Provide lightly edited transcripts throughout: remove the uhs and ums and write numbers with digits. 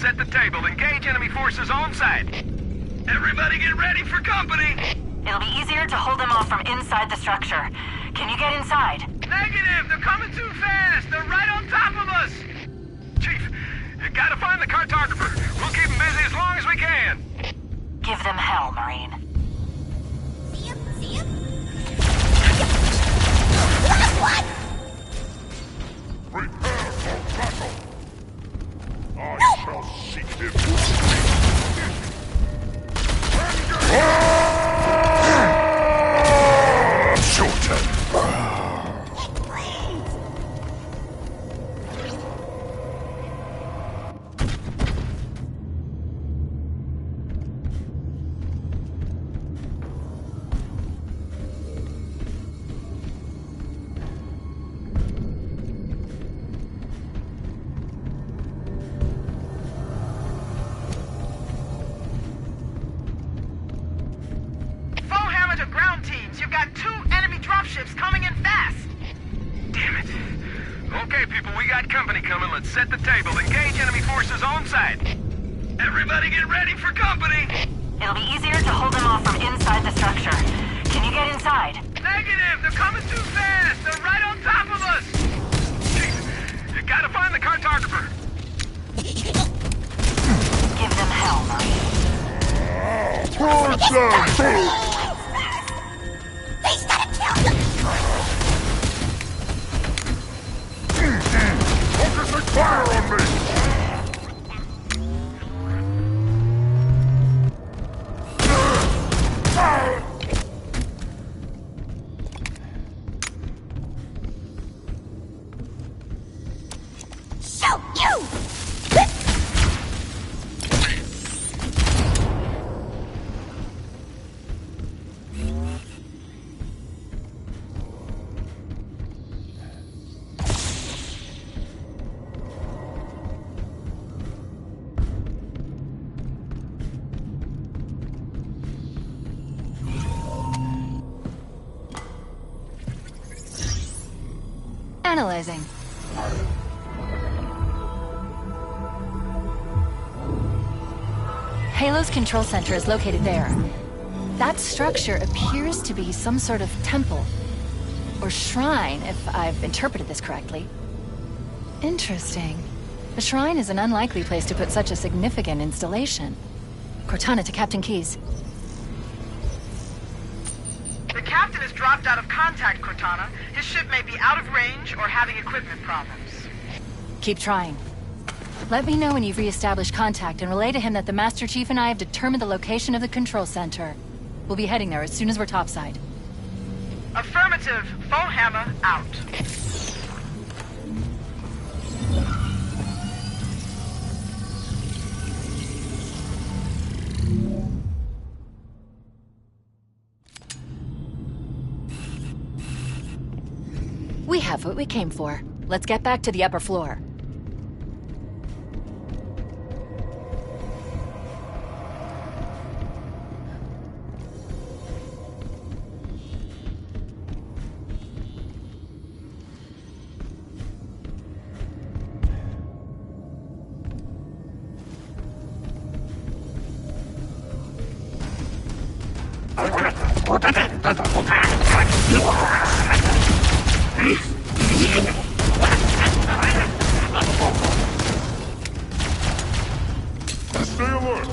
Set the table. Engage enemy forces on site. Everybody get ready for company. It'll be easier to hold them off from inside the structure. Can you get inside? Negative! They're coming too fast! They're right on top of us! Chief, you gotta find the cartographer. We'll keep them busy as long as we can. Give them hell, Marine. See him? See him? Last one! Prepare for battle! I shall seek him. Shorten. Set the table. Engage enemy forces on site. Everybody get ready for company. It'll be easier to hold them off Push them through! He's gotta kill them! Focusing fire on me! Shoot you! Analyzing. Halo's control center is located there. That structure appears to be some sort of temple. Or shrine, if I've interpreted this correctly. Interesting. A shrine is an unlikely place to put such a significant installation. Cortana to Captain Keyes. The captain has dropped out of contact, Cortana. His ship may be out of range or having equipment problems. Keep trying. Let me know when you've re-established contact and relay to him that the Master Chief and I have determined the location of the control center. We'll be heading there as soon as we're topside. Affirmative. Foehammer out. We have what we came for. Let's get back to the upper floor. Stay alert!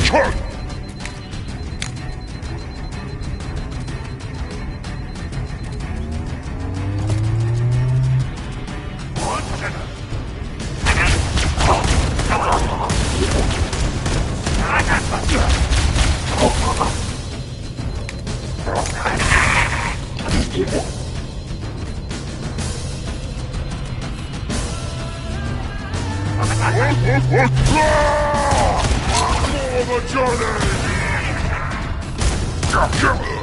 Charge! For the journey!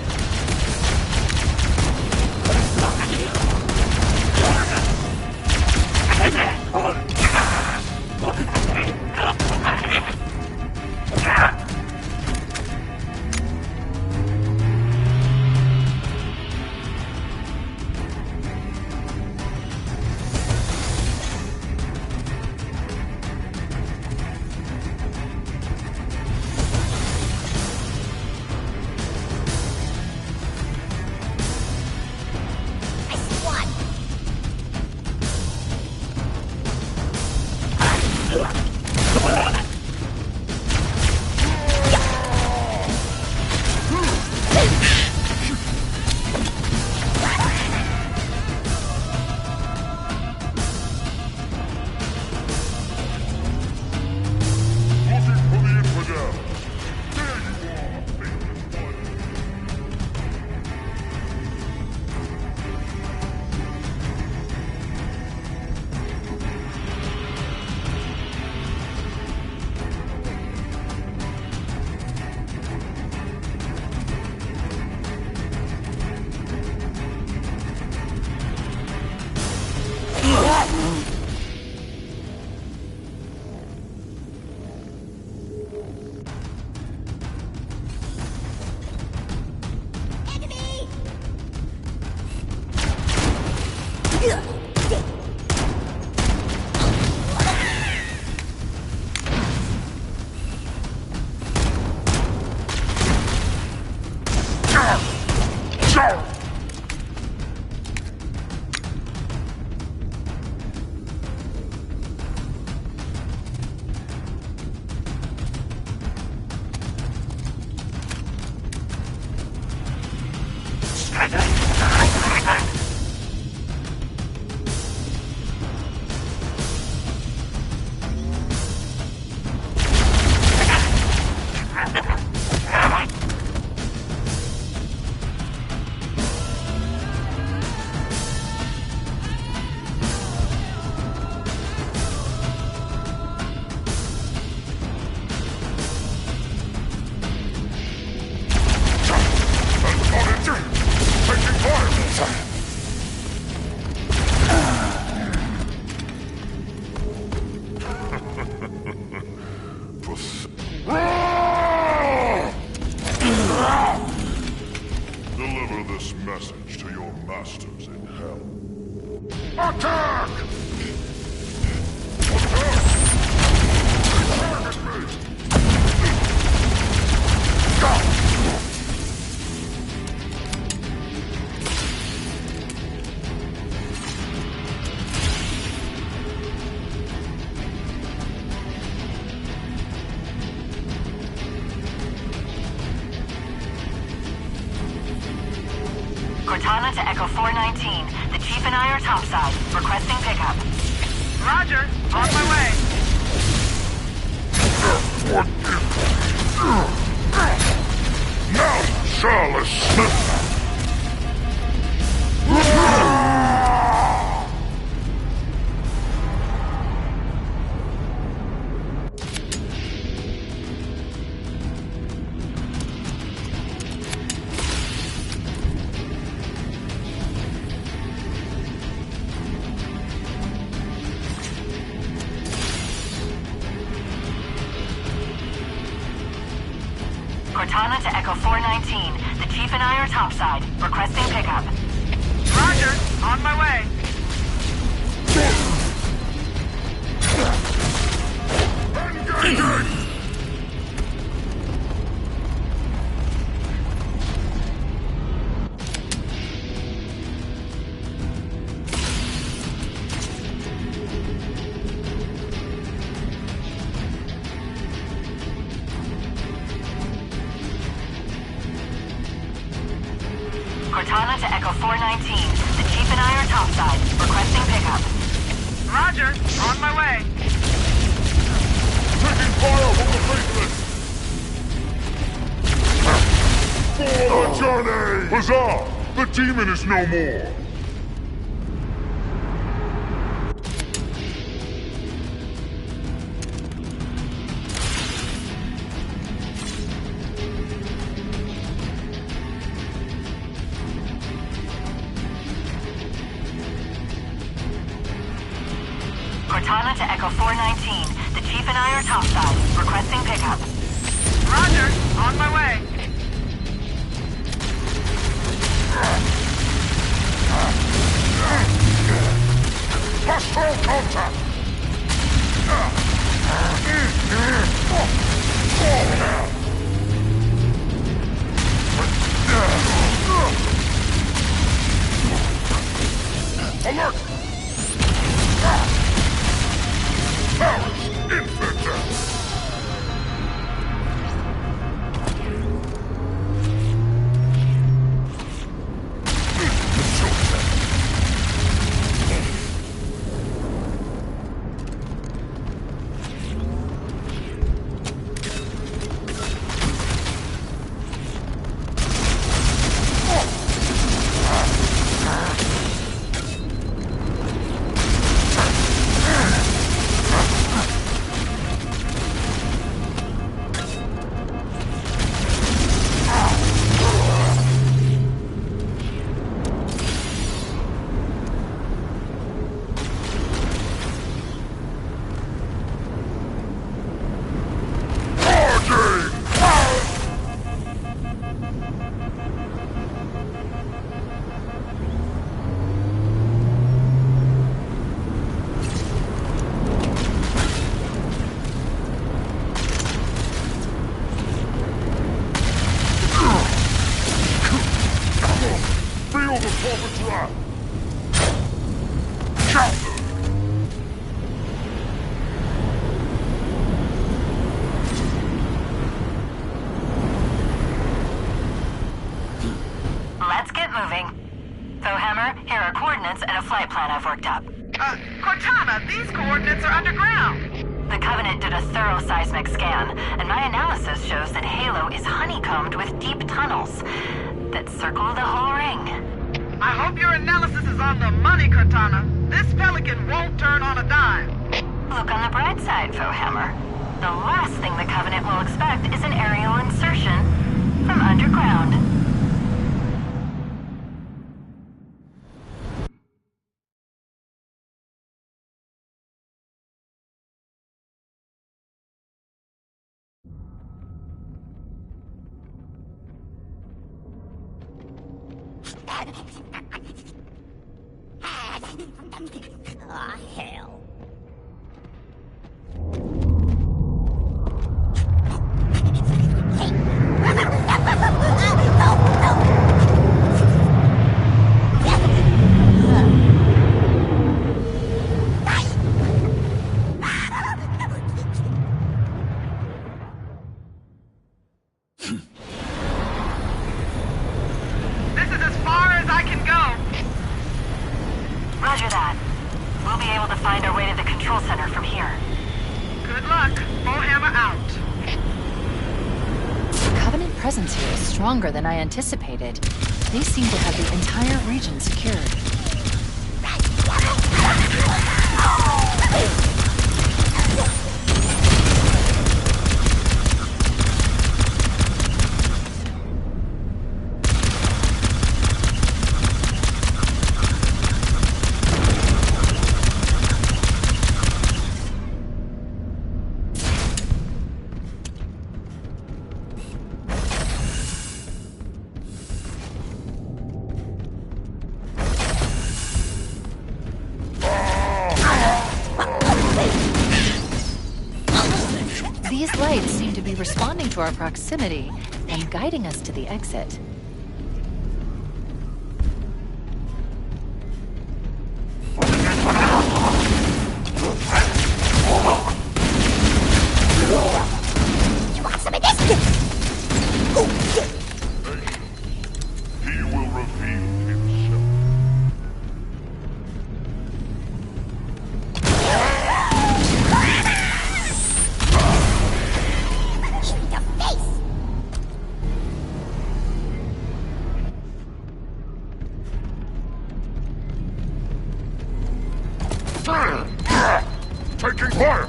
Deliver this message to your masters in hell. Attack! Attack! Target me! Stop! Cortana to Echo 419. The Chief and I are topside. Requesting pickup. Roger. On my way. Now, Charles Smith! Cortana to Echo 419. The Chief and I are topside. Requesting pickup. Roger. On my way. Engaging! Cortana to Echo 419. The Chief and I are topside. Requesting pickup. Roger. On my way. Taking fire from the basement! For the journey! Huzzah! The demon is no more! Cortana to Echo 419. The Chief and I are topside. Requesting pickup. Roger. On my way. Hostile contact! Alert! Powers, infector! Hammer, here are coordinates and a flight plan I've worked up. Cortana, these coordinates are underground. The Covenant did a thorough seismic scan, and my analysis shows that Halo is honeycombed with deep tunnels that circle the whole ring. I hope your analysis is on the money, Cortana. This Pelican won't turn on a dime. Look on the bright side, Fohammer. The last thing the Covenant will expect is an aerial insertion from underground. Ah, hell. This is as far as I can go. Roger that. We'll be able to find our way to the control center from here. Good luck. Fohammer out. The Covenant presence here is stronger than I anticipated. They seem to have the entire region secured. These lights seem to be responding to our proximity and guiding us to the exit. You want some of this? He will reveal himself. Shoot in the face! Taking fire!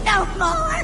No more!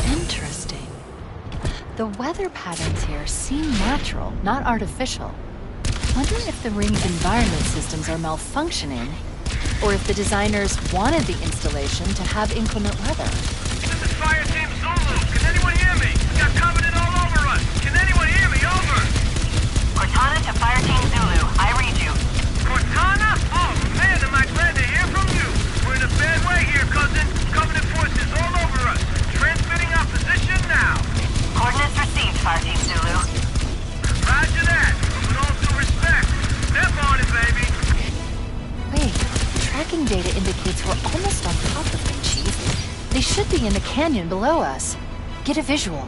Interesting. The weather patterns here seem natural, not artificial. Wonder if the ring's environment systems are malfunctioning, or if the designers wanted the installation to have inclement weather. This is Fire Team Zulu. Can anyone hear me? We got Covenant all over us. Can anyone hear me? Over. Cortana to Fire Team Zulu. I read you. Cortana? Oh, man, am I glad to hear from you. We're in a bad way here, cousin. Covenant forces all over us. Transmitting our position now. Coordinates received, Fire Team Zulu. Roger that. With all due respect, step on it, baby. Wait, tracking data indicates we're almost on top of them, Chief. They should be in the canyon below us. Get a visual.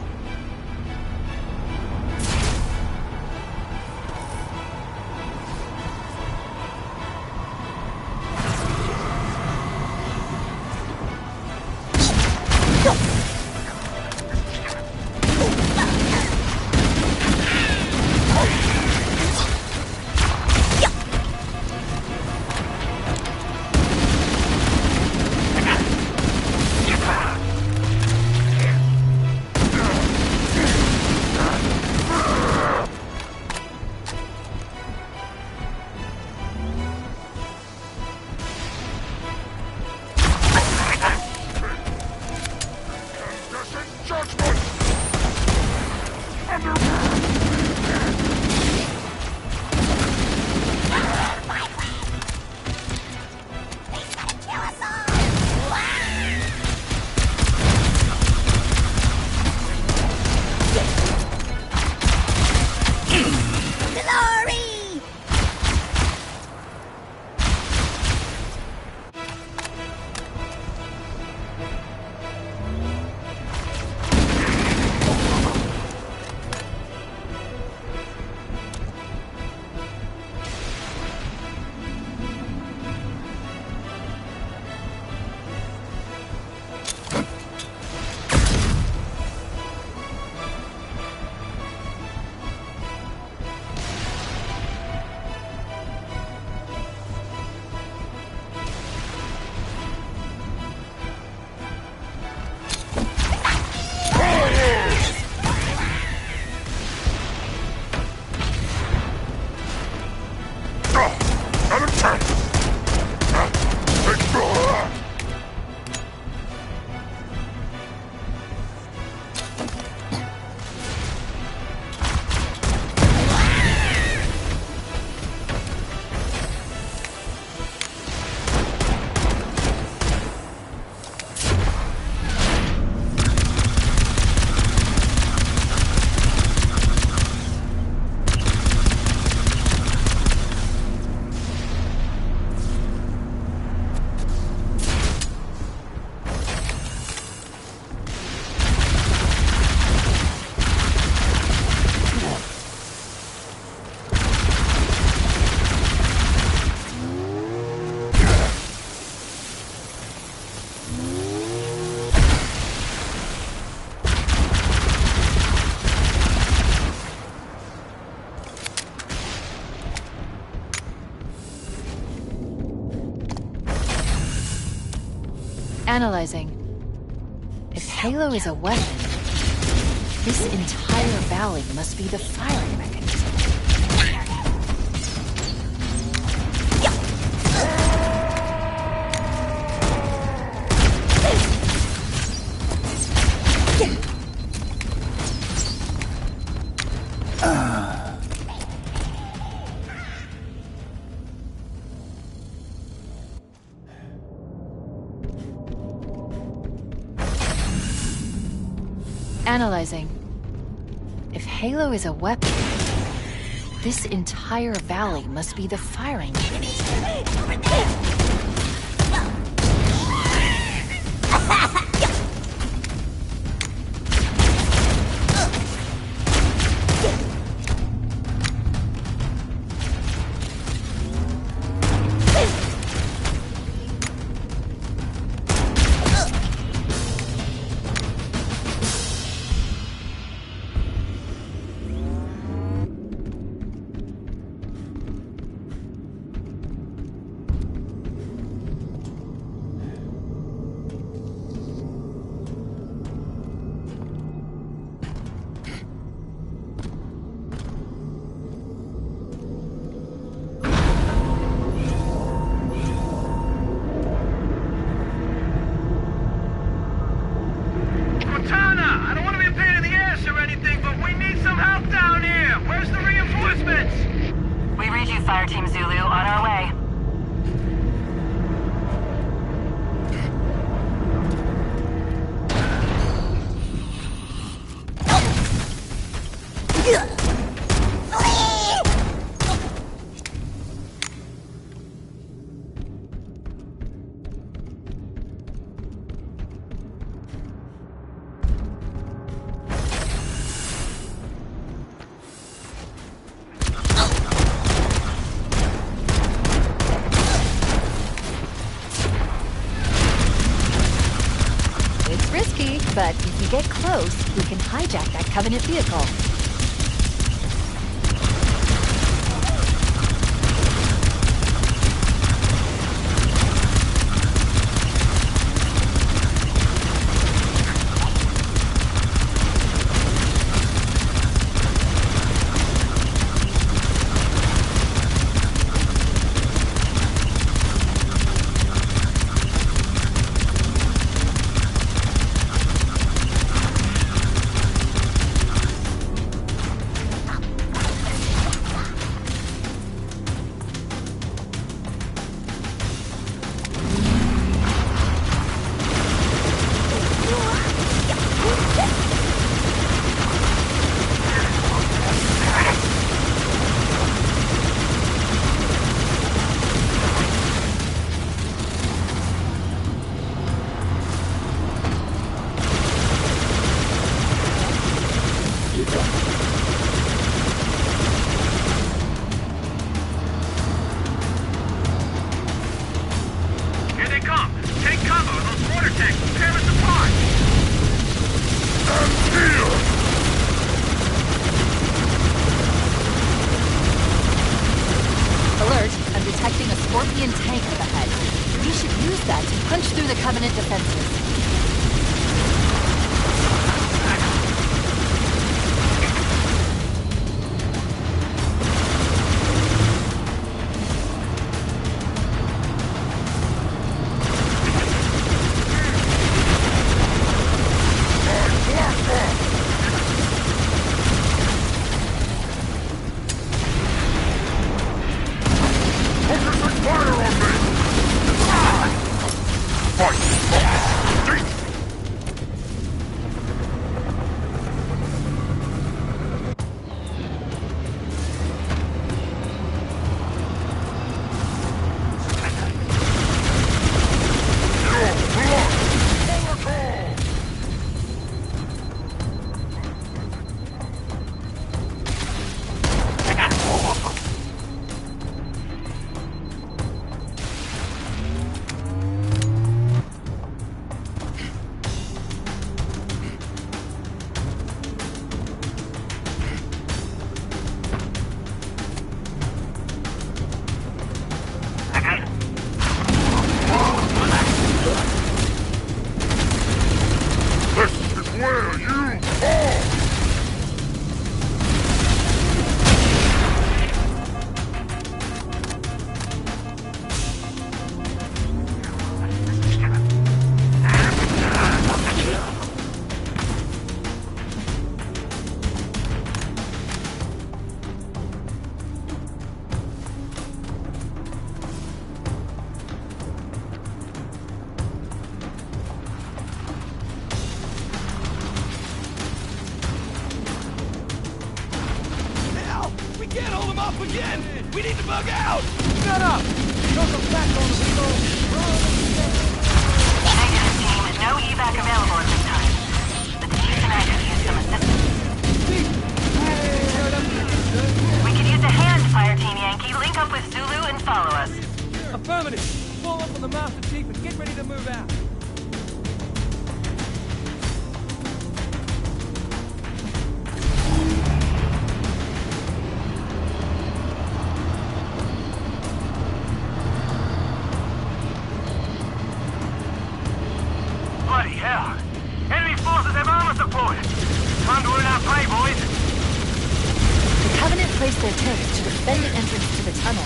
Analyzing. If Halo is a weapon, this entire valley must be the firing mechanism. Analyzing. If Halo is a weapon, this entire valley must be the firing mechanism. Cortana, I don't want to be a pain in the ass or anything, but we need some help down here. Where's the reinforcements? We read you, Fireteam Zulu. On our way. It's risky, but if you get close, we can hijack that Covenant vehicle. again! We need to bug out! Shut up! Show some back on the patrol. Negative team, no evac available at this time. The chief and I could use some assistance. We could use a hand, Fire Team Yankee. Link up with Zulu and follow us. Affirmative. Fall up on the Master Chief and get ready to move out. Bloody hell! Enemy forces have armor support! Time to earn our pay, boys! The Covenant placed their tanks to defend the entrance to the tunnel.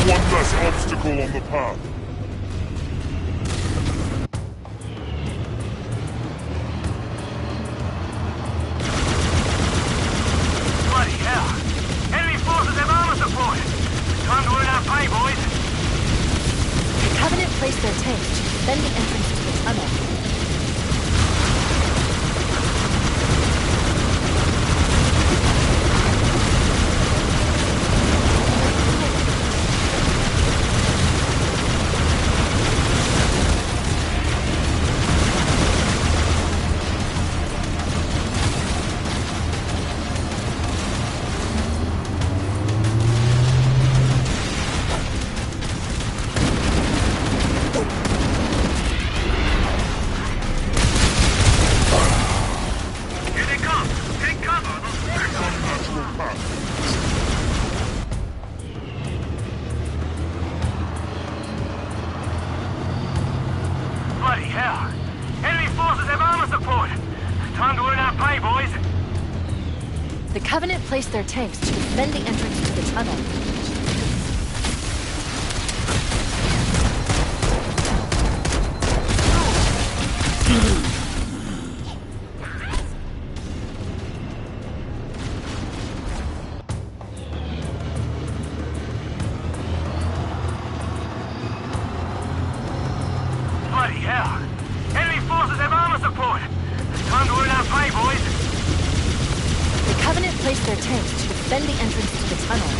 One less obstacle on the path. Bloody hell! Enemy forces have armor support! Time to earn our pay, boys! The Covenant placed their tanks to defend the entrance to the tunnel. Here they come! Take cover! Unnatural path. Bloody hell! Enemy forces have armor support! Time to earn our pay, boys! The Covenant placed their tanks to defend the entrance to the tunnel. Bloody hell! Enemy forces have armor support! Time to earn our pay, boys! The Covenant placed their tanks to defend the entrance to the tunnel.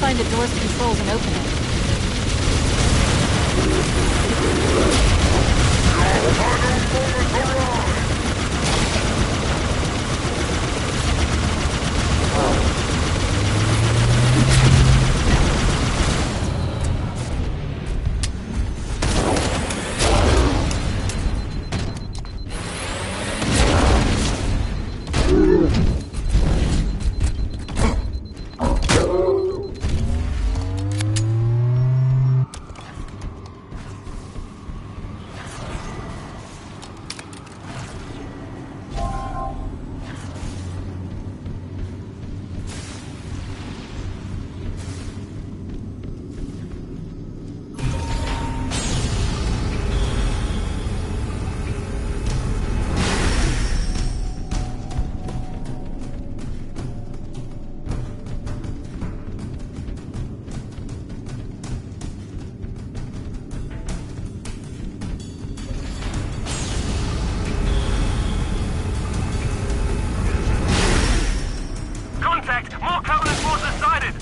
find the door's controls and open it. More Covenant forces sighted!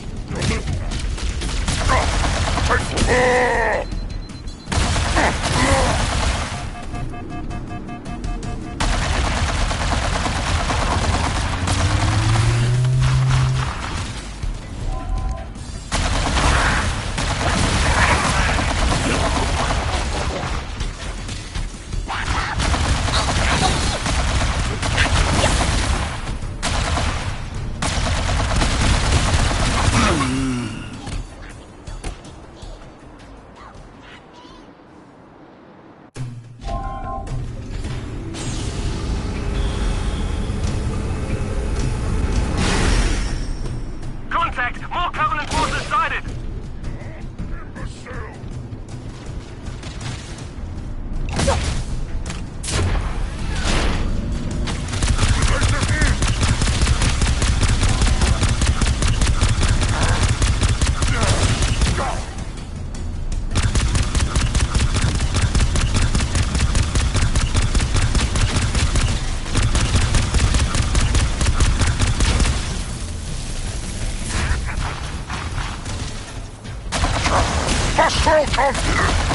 More Covenant forces sighted! Hostile contact!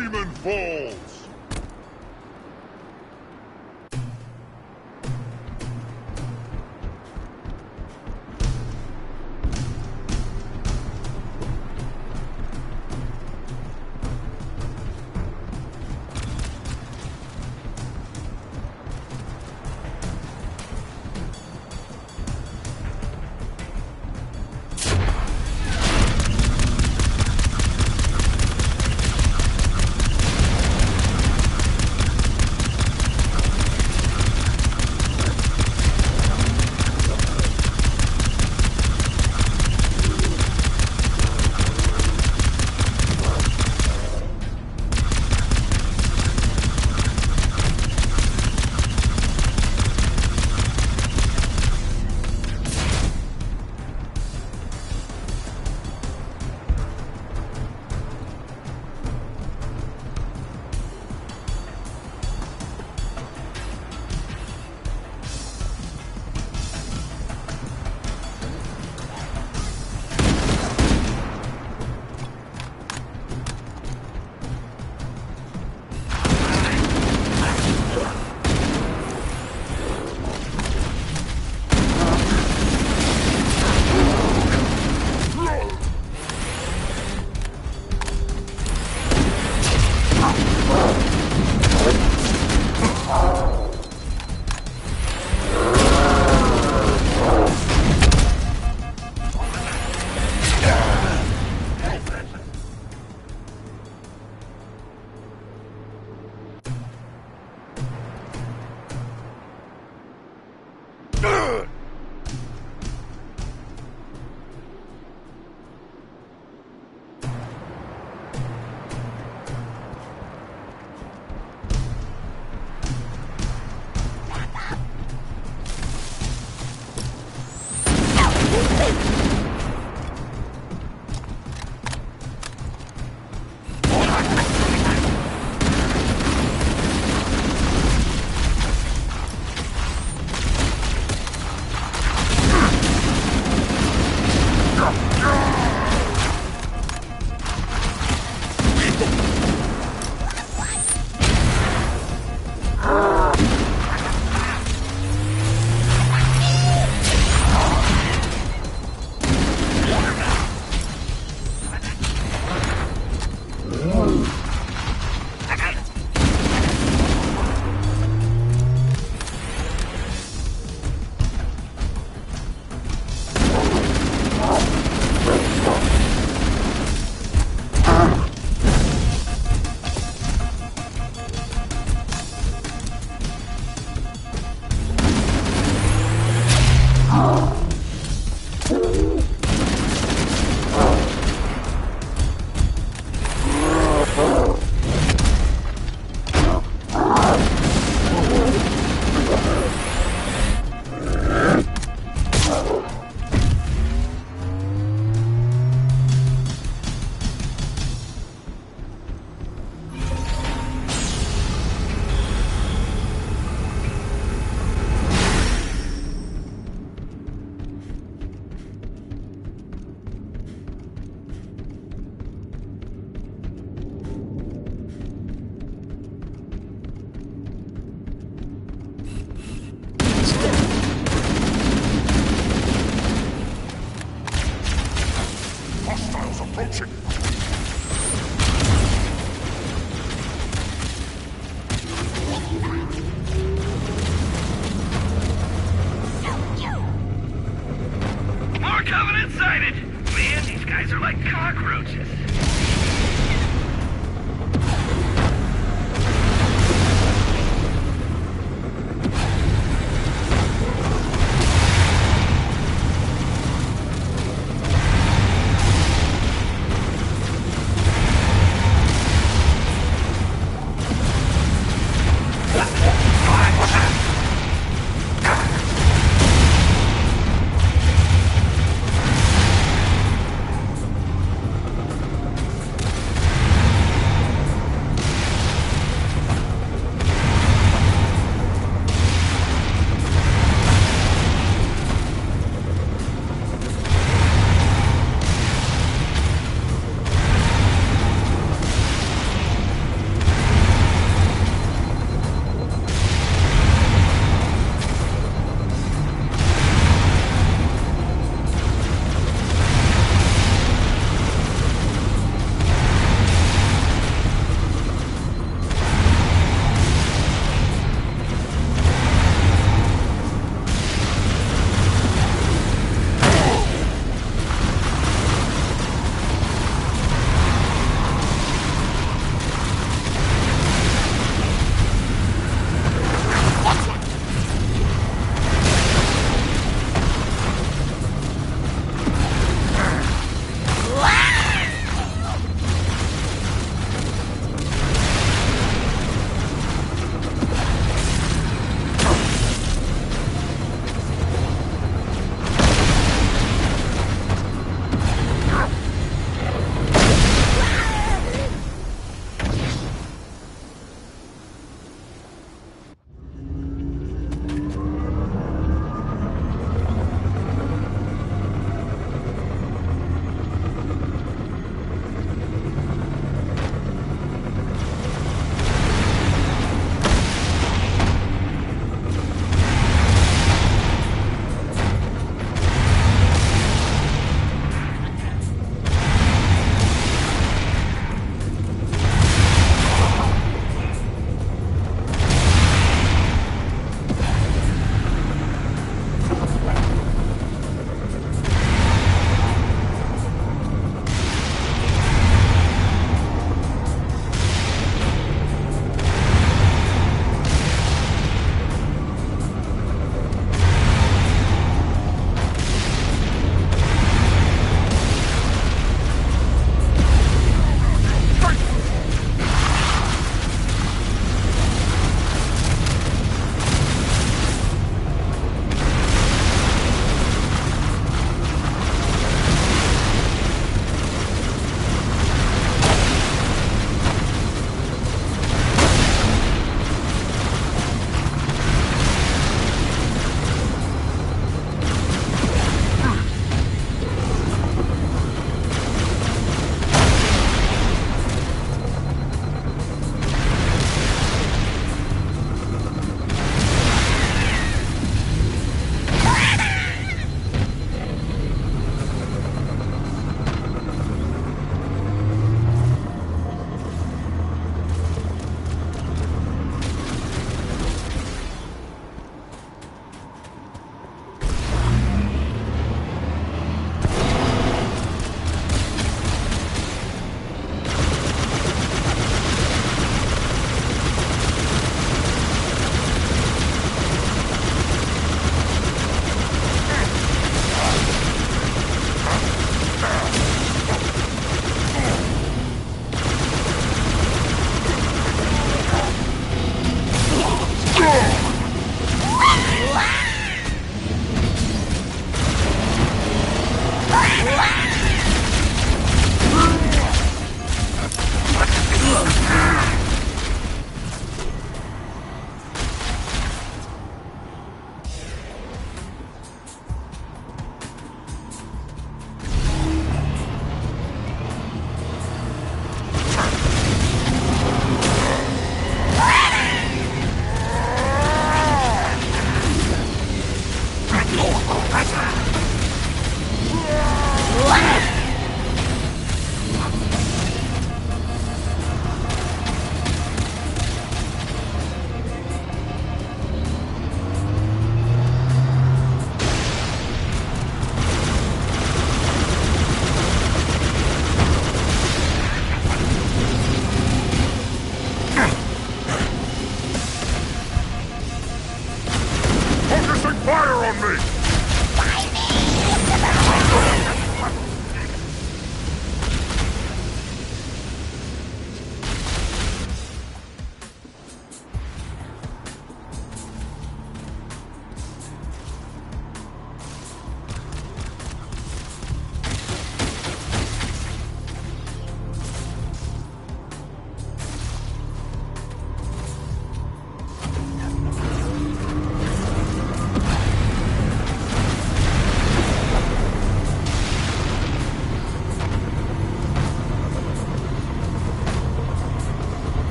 demon falls!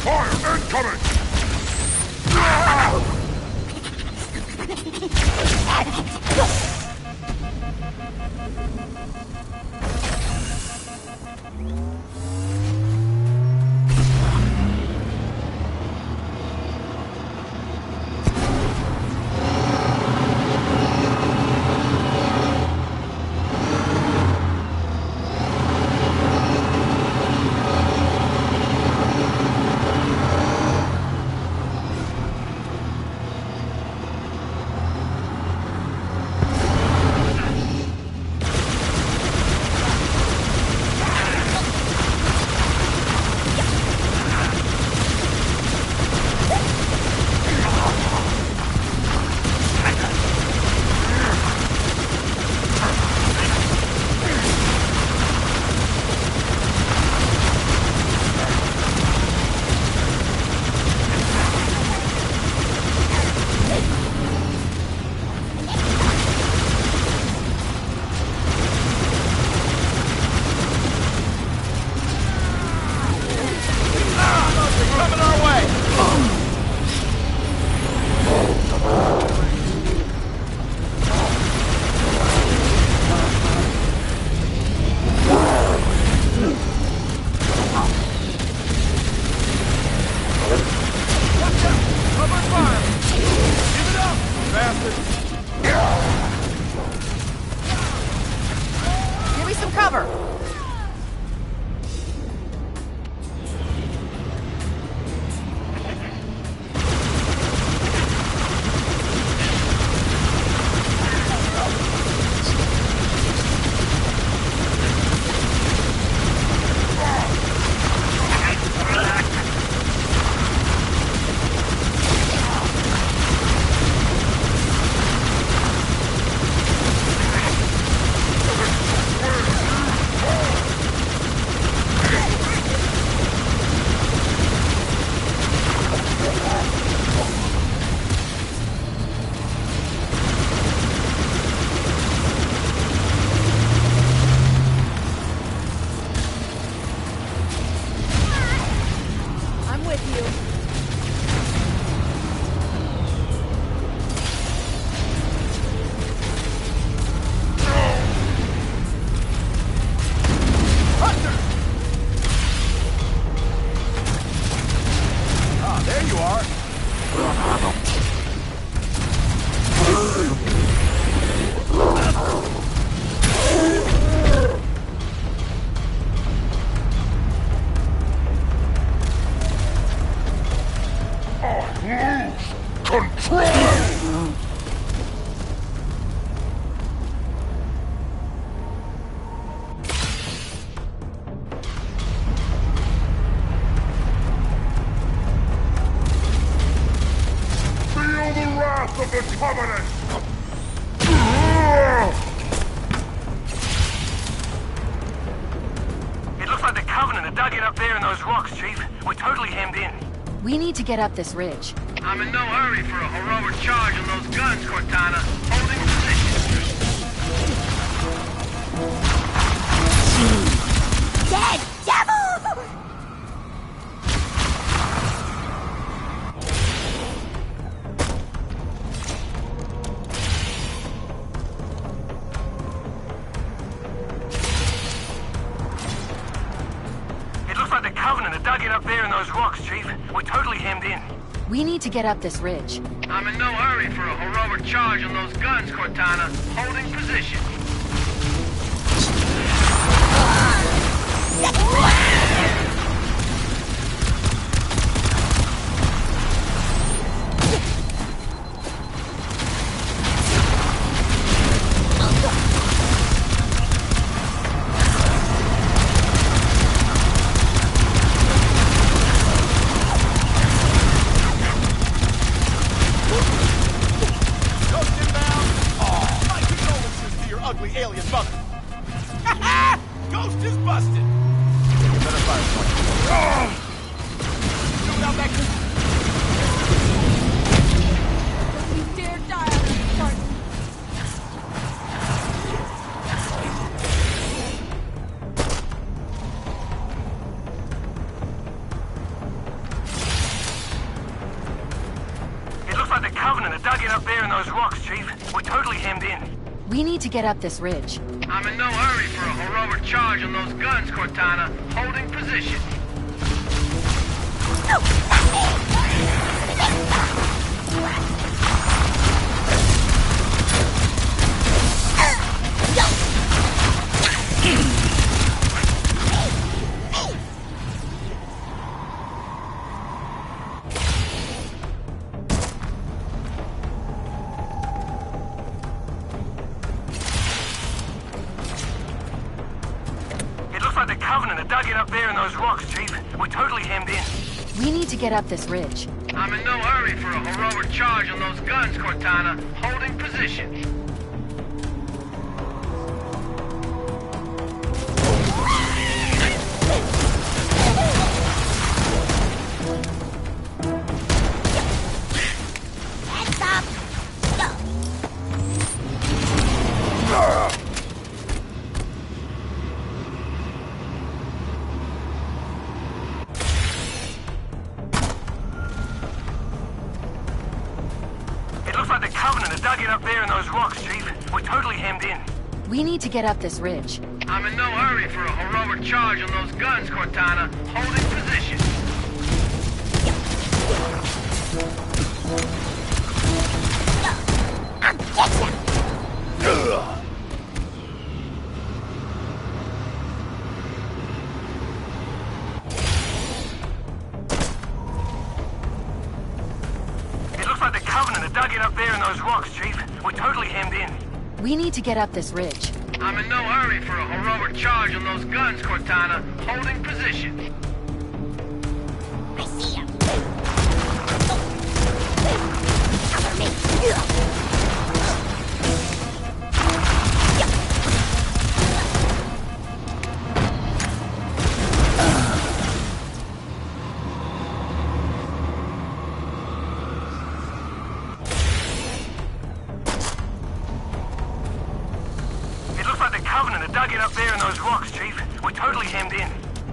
Fire incoming! Give me some cover! I'm with you. Ah, there you are. Control! Feel the wrath of the Covenant! It looks like the Covenant are dug in up there in those rocks, Chief. We're totally hemmed in. We need to get up this ridge. I'm in no hurry for a heroic charge on those guns, Cortana. Holding position. Dead devil! It looks like the Covenant are dug in up there in those rocks, Chief. We're totally hemmed in. We need to get up this ridge. I'm in no hurry for a heroic charge on those guns, Cortana. Holding position. up there in those rocks, Chief. We're totally hemmed in. We need to get up this ridge. I'm in no hurry for a heroic charge on those guns, Cortana. Holding position. The Covenant are dug in up there in those rocks, Chief. We're totally hemmed in. We need to get up this ridge. I'm in no hurry for a heroic charge on those guns, Cortana. Holding position. Heads up! The Covenant are dug in up there in those rocks, Chief. We're totally hemmed in. We need to get up this ridge. I'm in no hurry for a heroic charge on those guns, Cortana. Holding position. I'm getting The Covenant are dug in up there in those rocks, Chief. We're totally hemmed in. We need to get up this ridge. I'm in no hurry for a heroic charge on those guns, Cortana. Holding position. I see him. Cover me. The Covenant are dug in up there in those rocks, Chief. We're totally hemmed in.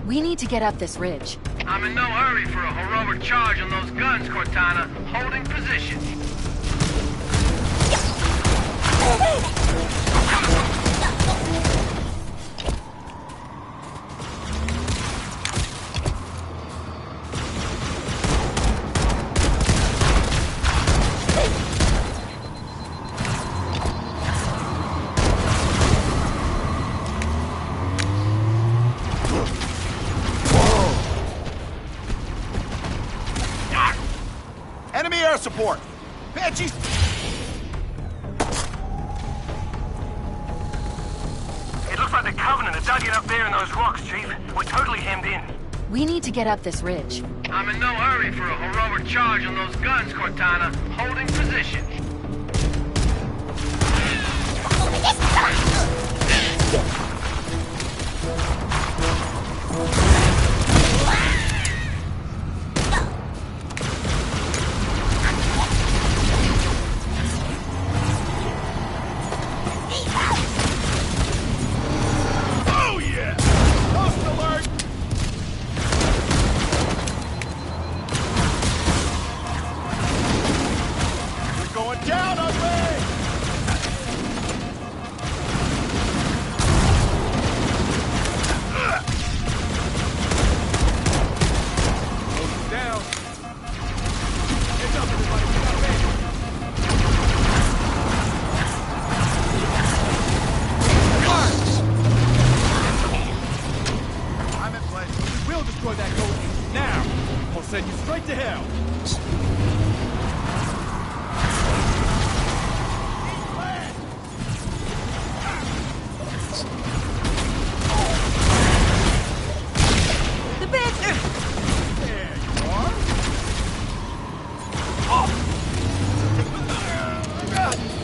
We need to get up this ridge. I'm in no hurry for a heroic charge on those guns, Cortana. Holding position. Enemy air support! Banshees! It looks like the Covenant are dug in up there in those rocks, Chief. We're totally hemmed in. We need to get up this ridge. I'm in no hurry for a heroic charge on those guns, Cortana. Holding position. Destroy that goat now! I'll send you straight to hell! The bitch! There you are!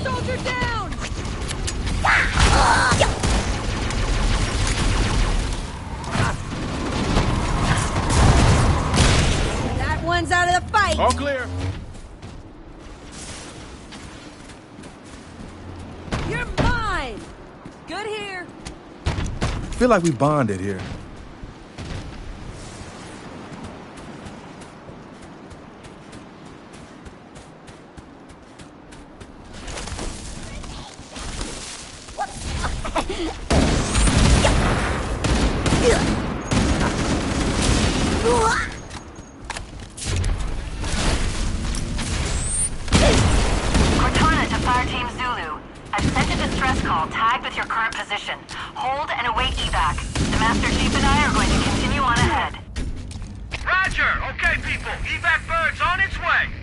Soldier down! That one's out of the fight! All clear! You're mine! Good here! Feel like we bonded here. people! Evac bird's on its way!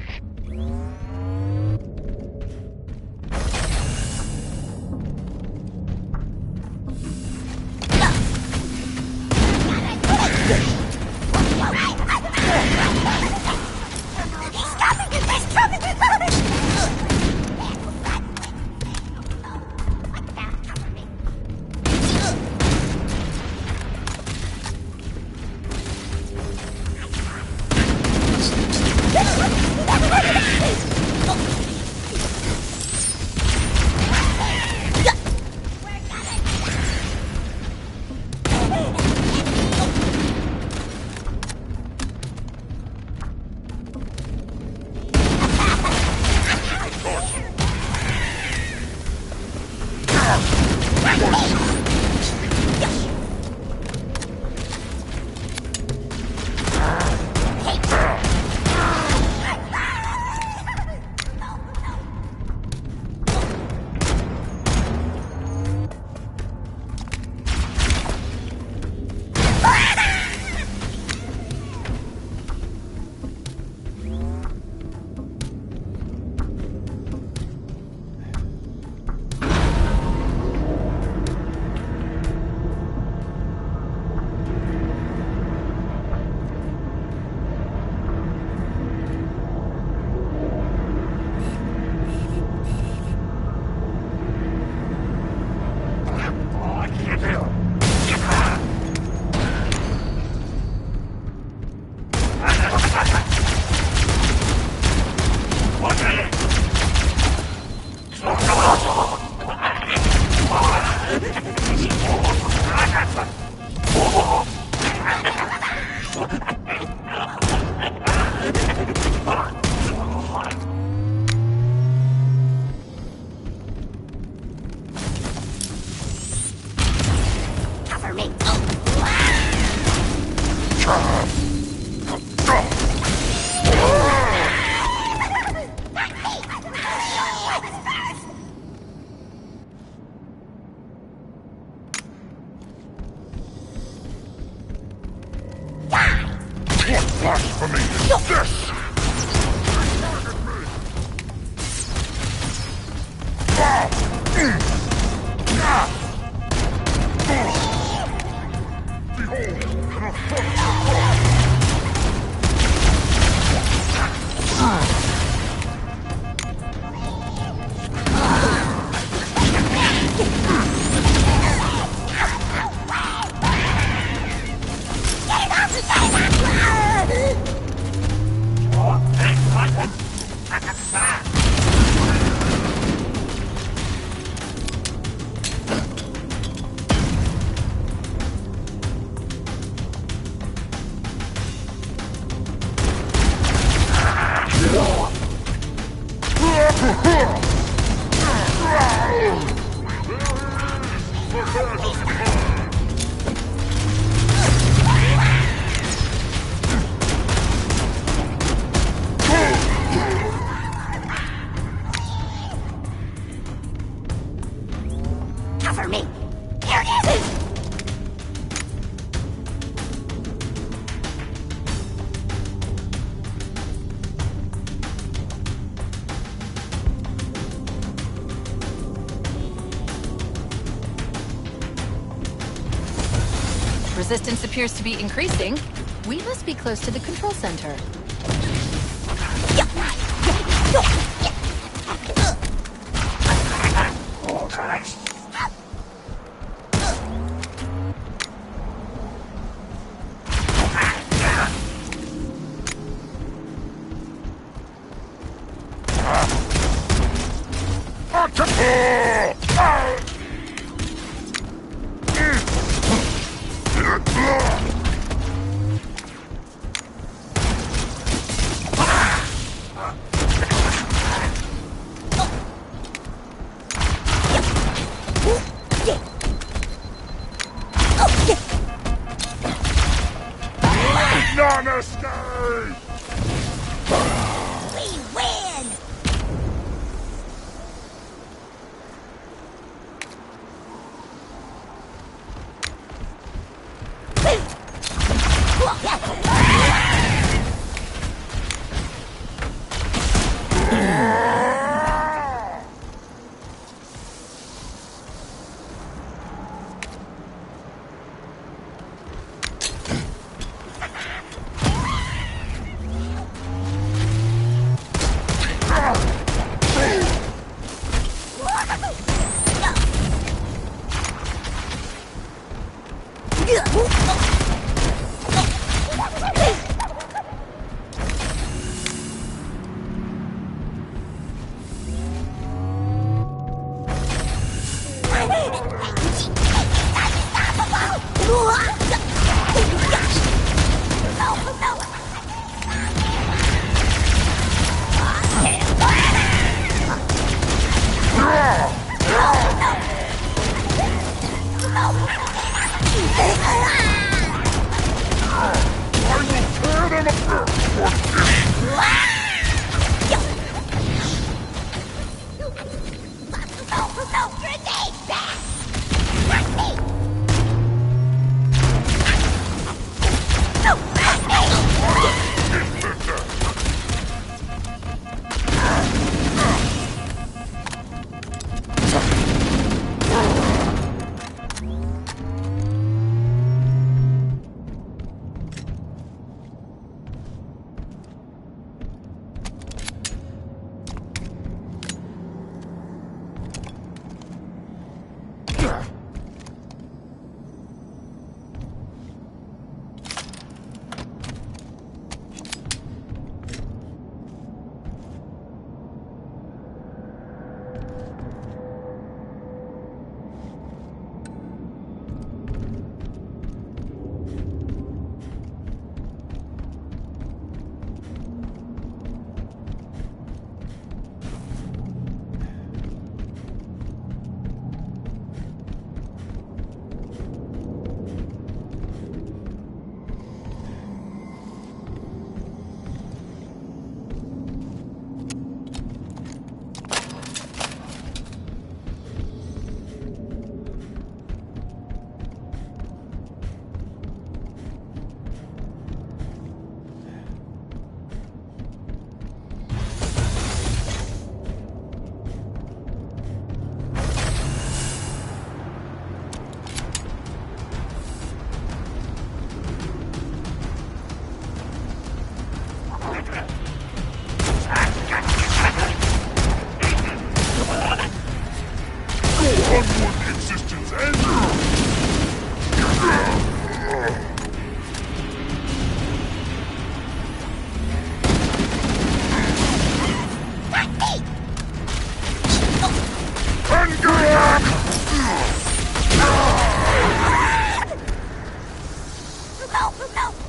Blasphemy! This! Cover me! Here it is! Resistance appears to be increasing. We must be close to the control center. Non-escape! We win!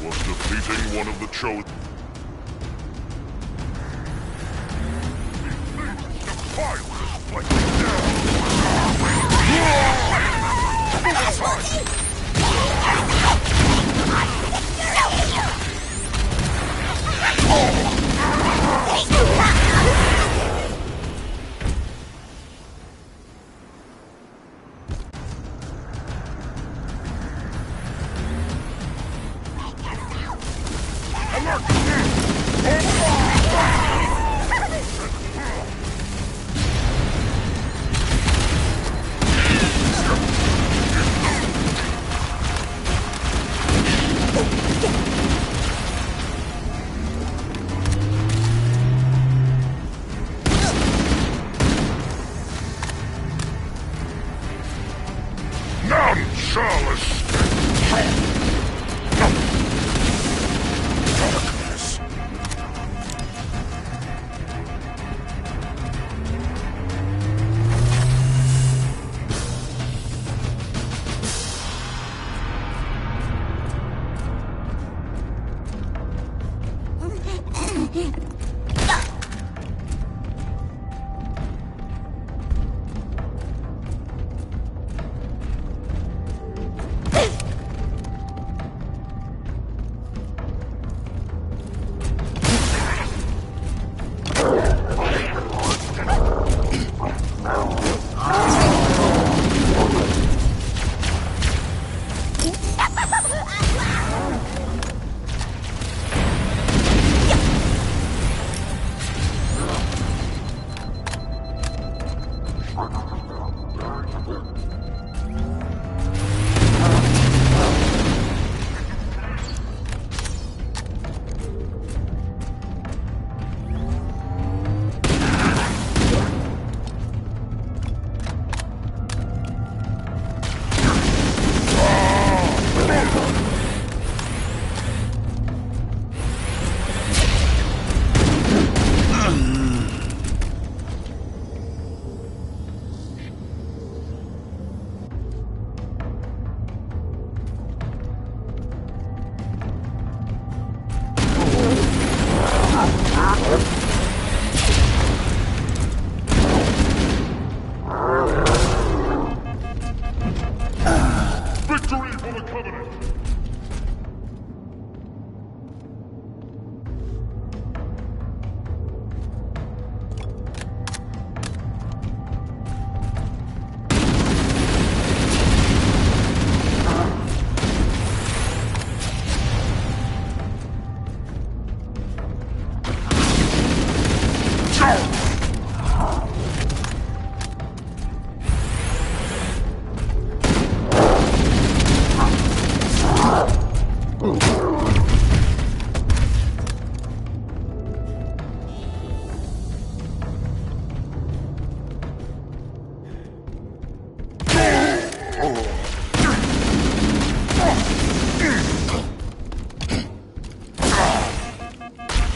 Was defeating one of the chosen. None shall escape. Darkness. Victory for the Covenant!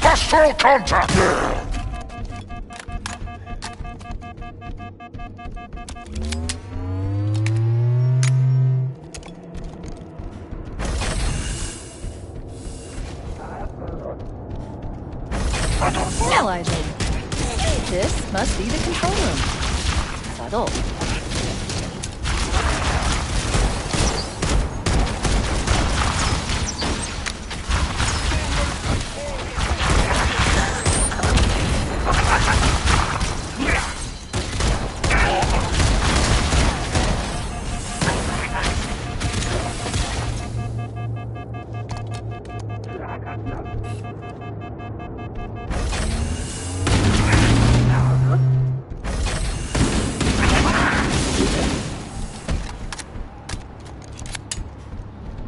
Hostile contact! Realizing this must be the control room. Subtle.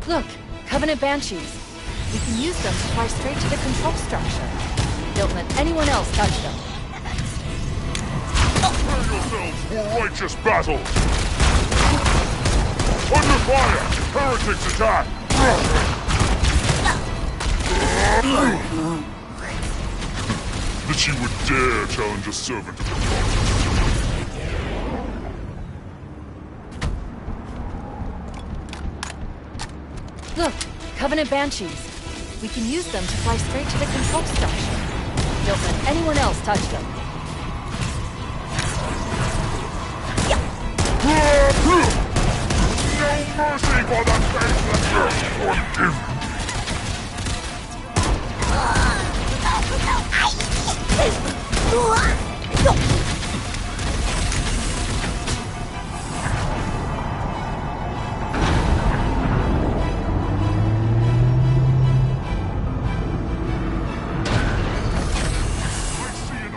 Look, Covenant Banshees. We can use them to fly straight to the control structure. Don't let anyone else touch them. Prepare yourselves for righteous battle! Under fire! Heretics attack! That you would dare challenge a servant of the gods. Look, Covenant Banshees. We can use them to fly straight to the control structure. Don't let anyone else touch them. No mercy for the faithless!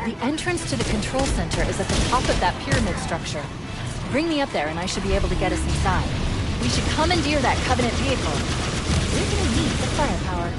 The entrance to the control center is at the top of that pyramid structure. Bring me up there and I should be able to get us inside. We should commandeer that Covenant vehicle. We're gonna need the firepower.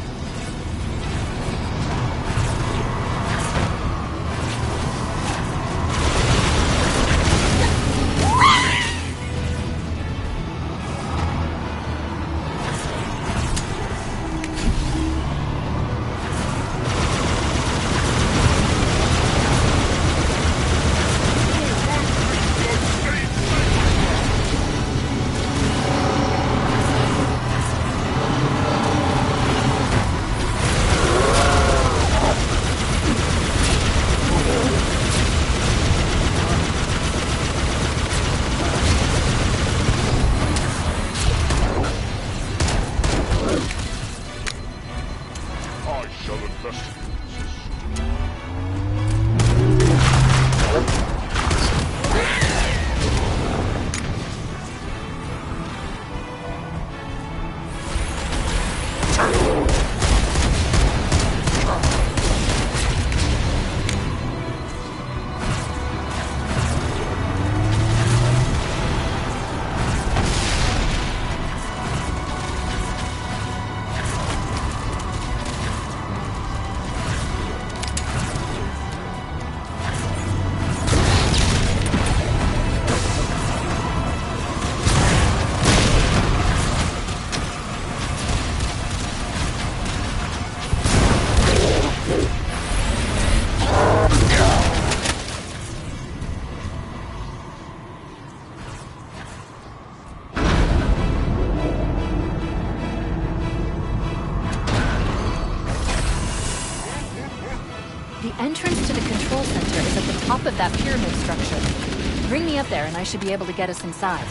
The entrance to the control center is at the top of that pyramid structure. Bring me up there and I should be able to get us inside.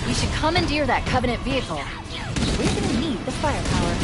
We should commandeer that Covenant vehicle. We're gonna need the firepower.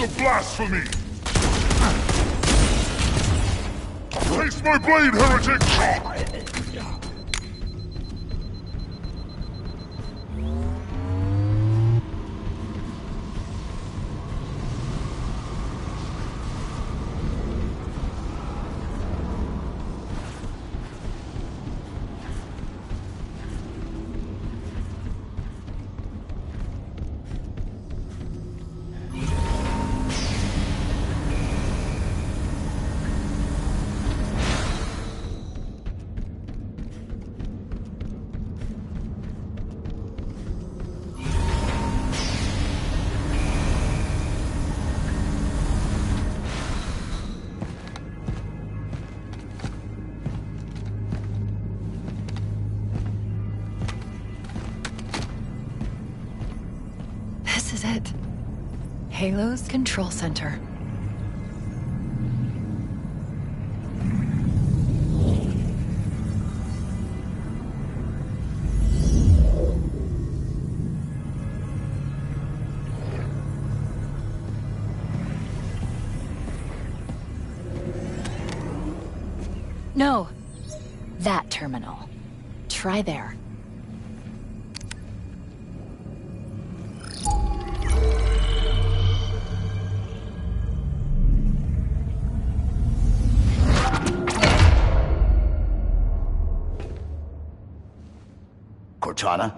the blasphemy! Taste my blade, heretic! This is it. Halo's control center. No. That terminal. Try there. Cortana?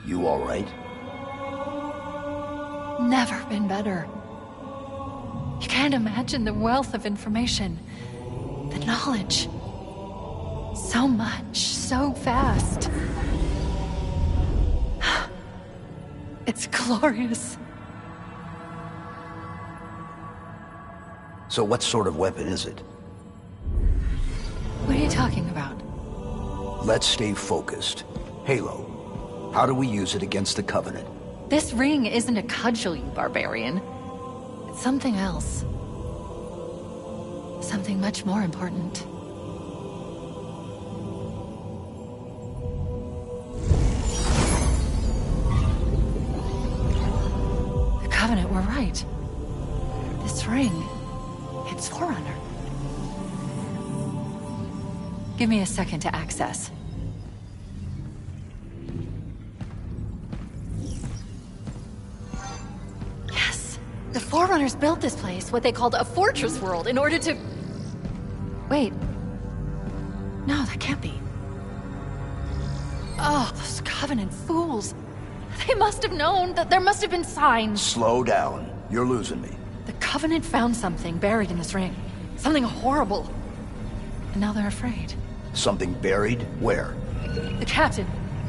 You all right? Never been better. You can't imagine the wealth of information, the knowledge. So much, so fast. It's glorious. So what sort of weapon is it? What are you talking about? Let's stay focused. Halo, how do we use it against the Covenant? This ring isn't a cudgel, you barbarian. It's something else. Something much more important. The Covenant were right. This ring, it's Forerunner. Give me a second to access. The Forerunners built this place, what they called a fortress world, in order to... Wait. No, that can't be. Oh, those Covenant fools. They must have known that there must have been signs. Slow down. You're losing me. The Covenant found something buried in this ring. Something horrible. And now they're afraid. Something buried? Where? The Captain.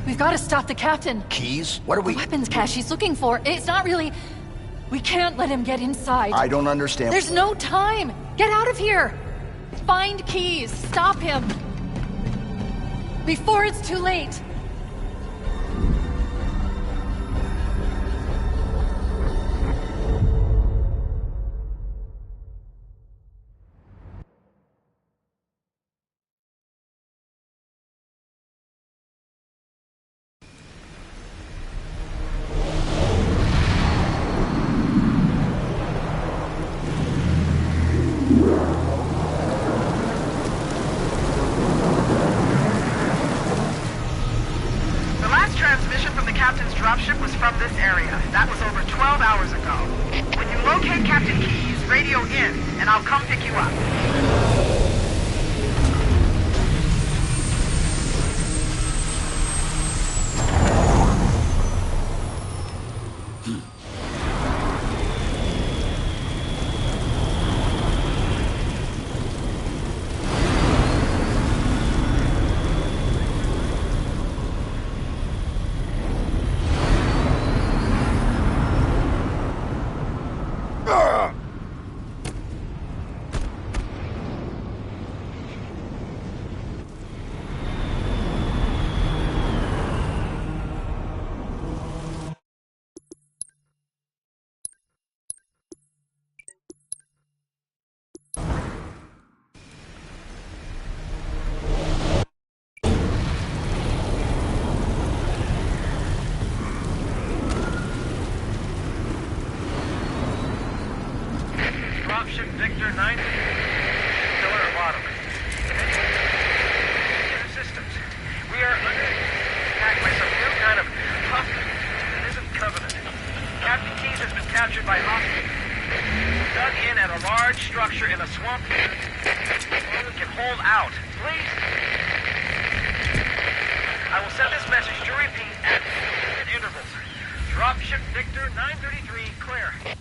We've got to stop the Captain. Keys? What are we... The weapons cache he's looking for. It's not really... We can't let him get inside. I don't understand. There's no time! Get out of here! Find keys! Stop him! Before it's too late! Dropship was from this area. That was over 12 hours ago. When you locate Captain Keyes, radio in, and I'll come pick you up. Victor 9. Pillar or bottom. Systems. We are under attack by some new kind of hostile that isn't Covenant. Captain Keyes has been captured by hostiles. Dug in at a large structure in a swamp. Only can hold out. Please. I will send this message to repeat at intervals. Dropship Victor 933 clear.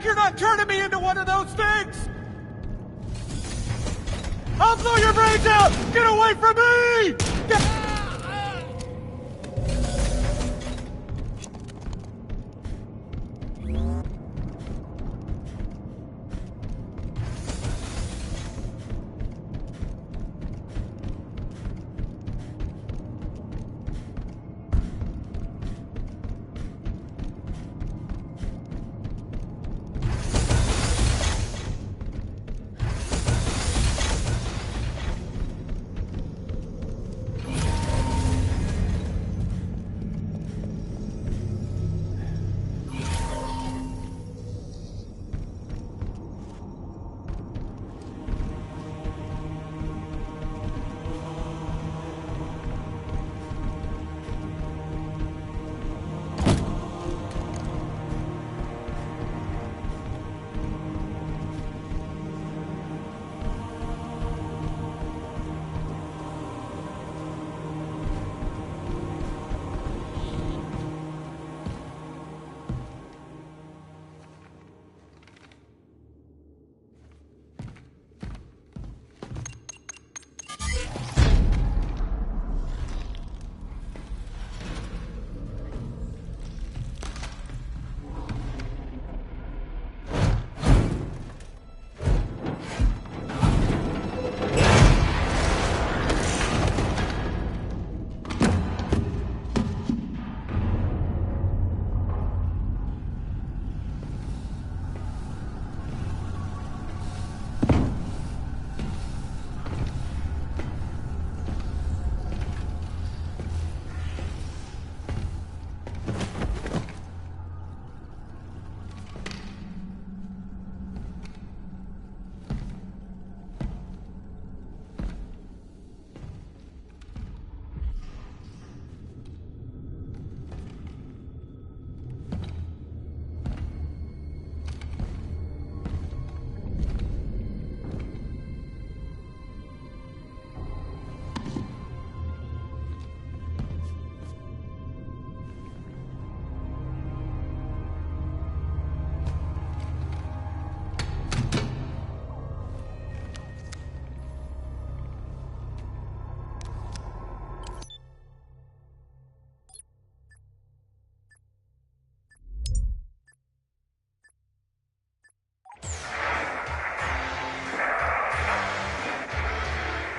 You're not turning me into one of those things! I'll blow your brains out! Get away from me!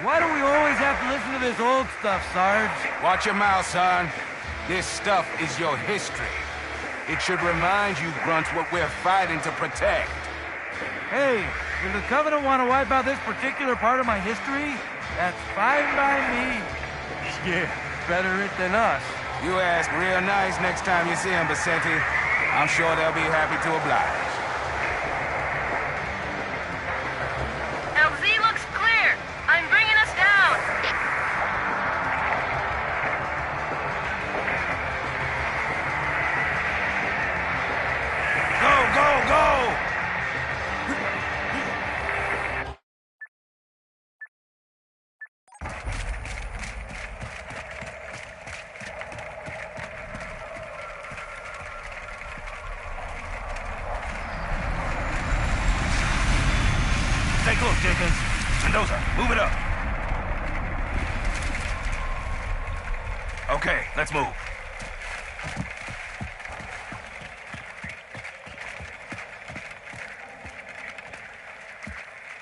Why do we always have to listen to this old stuff, Sarge? Watch your mouth, son. This stuff is your history. It should remind you grunts what we're fighting to protect. Hey, if the Covenant want to wipe out this particular part of my history, that's fine by me. Yeah, better it than us. You ask real nice next time you see him, Vicente. I'm sure they'll be happy to oblige. LZ looks clear. I'm bringing us down. Go, go, go! Take a look, Jenkins. Mendoza, move it up. Okay, let's move.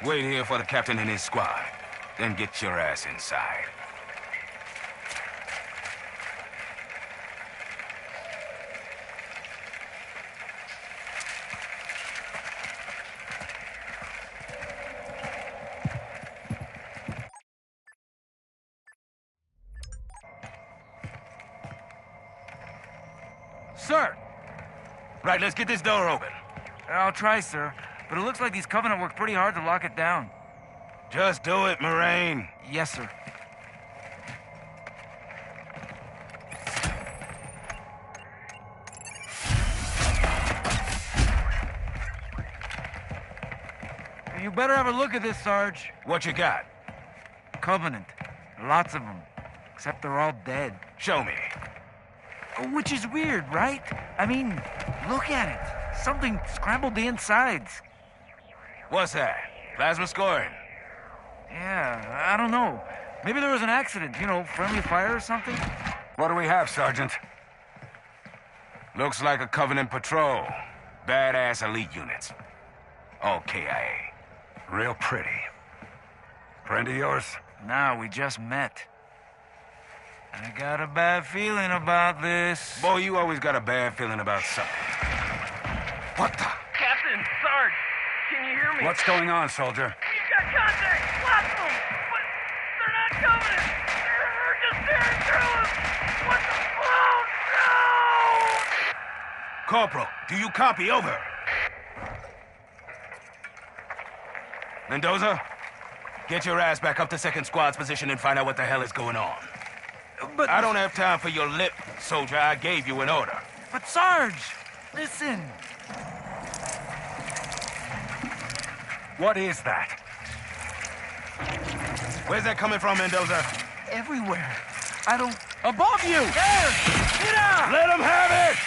Wait here for the captain and his squad. Then get your ass inside. Sir! Right, let's get this door open. I'll try, sir. But it looks like these Covenant worked pretty hard to lock it down. Just do it, Moraine. Yes, sir. You better have a look at this, Sarge. What you got? Covenant. Lots of them. Except they're all dead. Show me. Which is weird, right? I mean, look at it. Something scrambled the insides. What's that? Plasma scoring? Yeah, I don't know. Maybe there was an accident, you know, friendly fire or something? What do we have, Sergeant? Looks like a Covenant patrol. Badass elite units. All KIA. Real pretty. Friend of yours? Nah, we just met. I got a bad feeling about this. Boy, you always got a bad feeling about something. What the? Captain, Sarge, can you hear me? What's going on, soldier? He's got contact! Lots of them! But they're not Covenant! They're just tearing through us! What the... Oh, no! Corporal, do you copy? Over. Mendoza, get your ass back up to second squad's position and find out what the hell is going on. But I don't have time for your lip, soldier. I gave you an order. But Sarge, listen. What is that? Where's that coming from, Mendoza? Everywhere. I don't... Above you! There! Get out! Let him have it!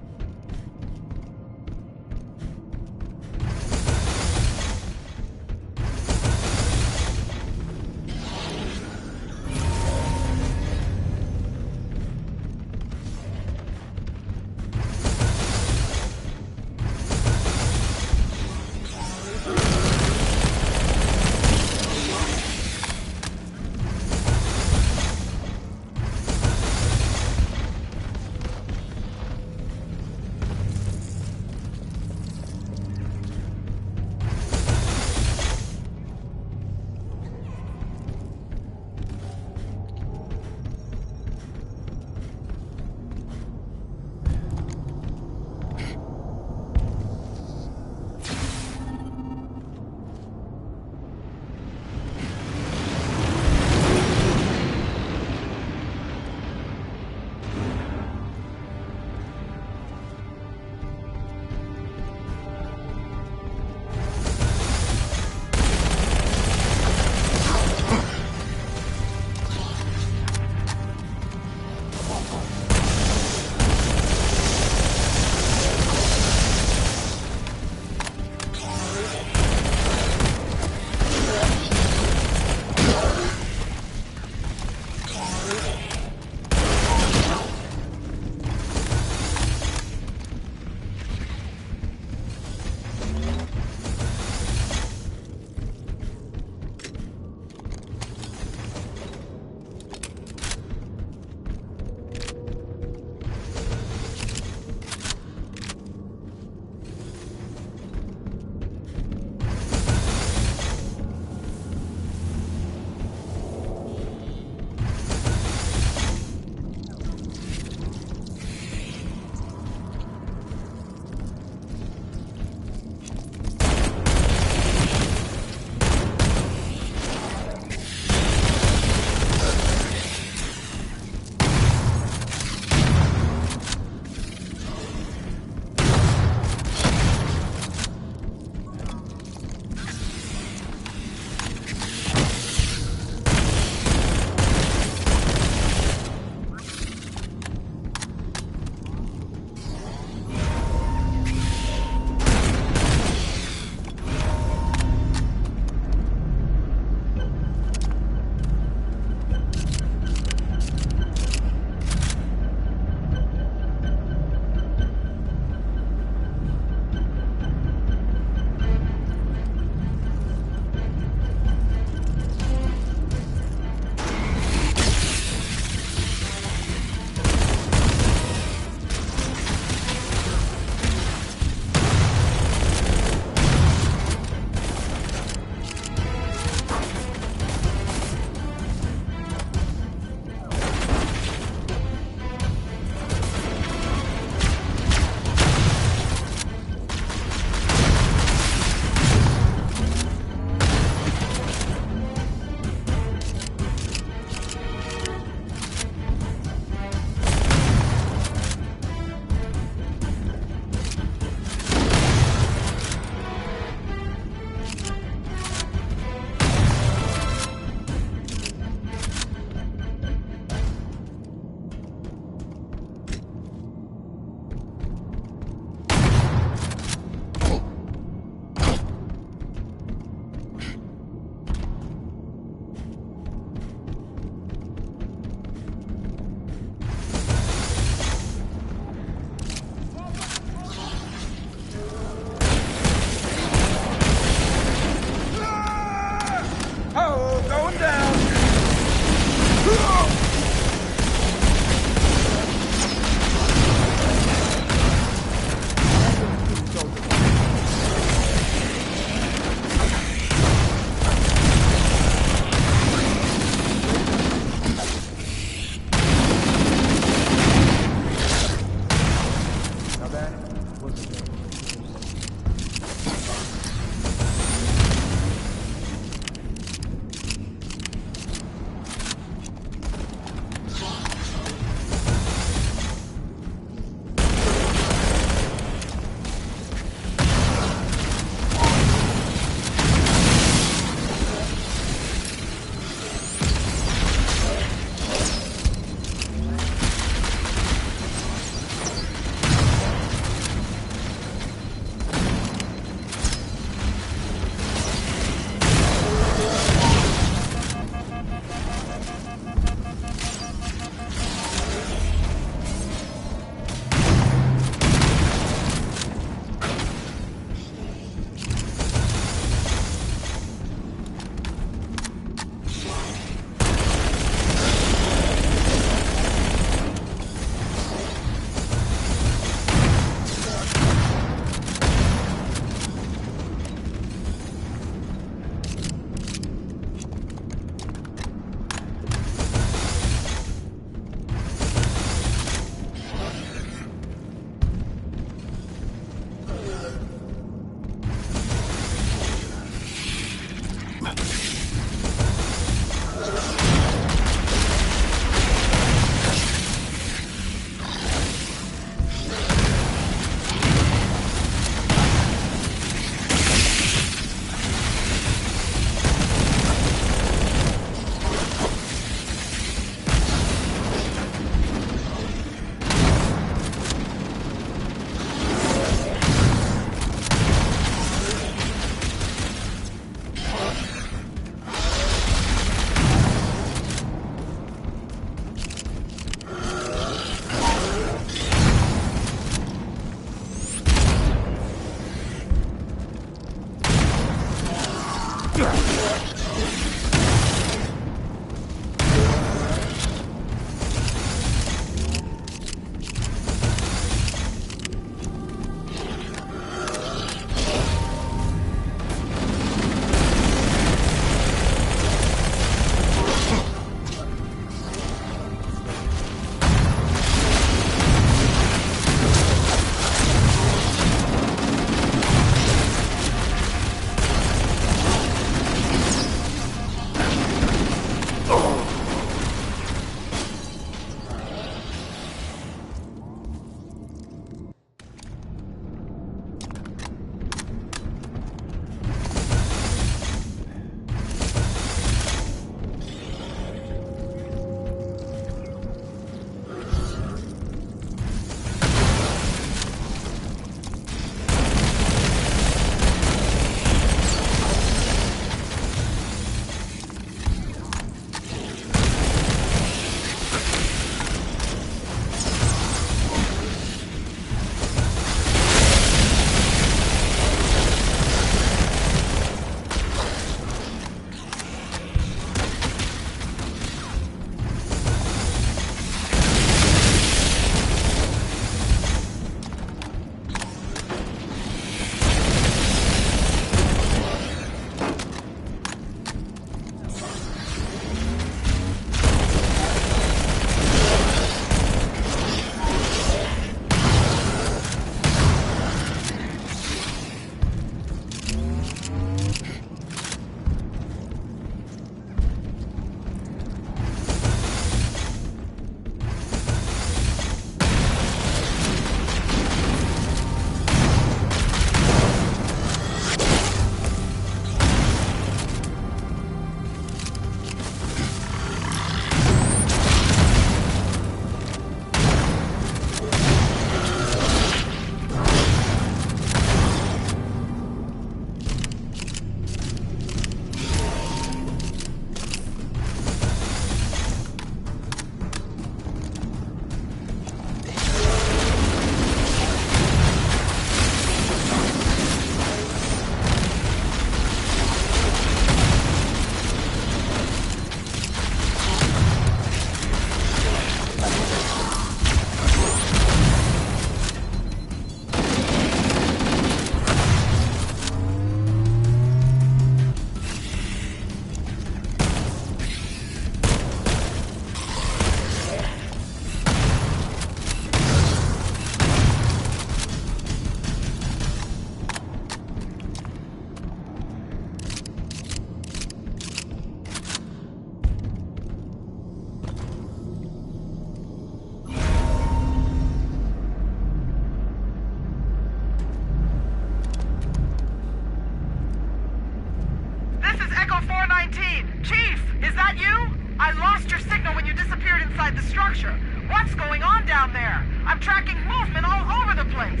inside the structure. What's going on down there? I'm tracking movement all over the place.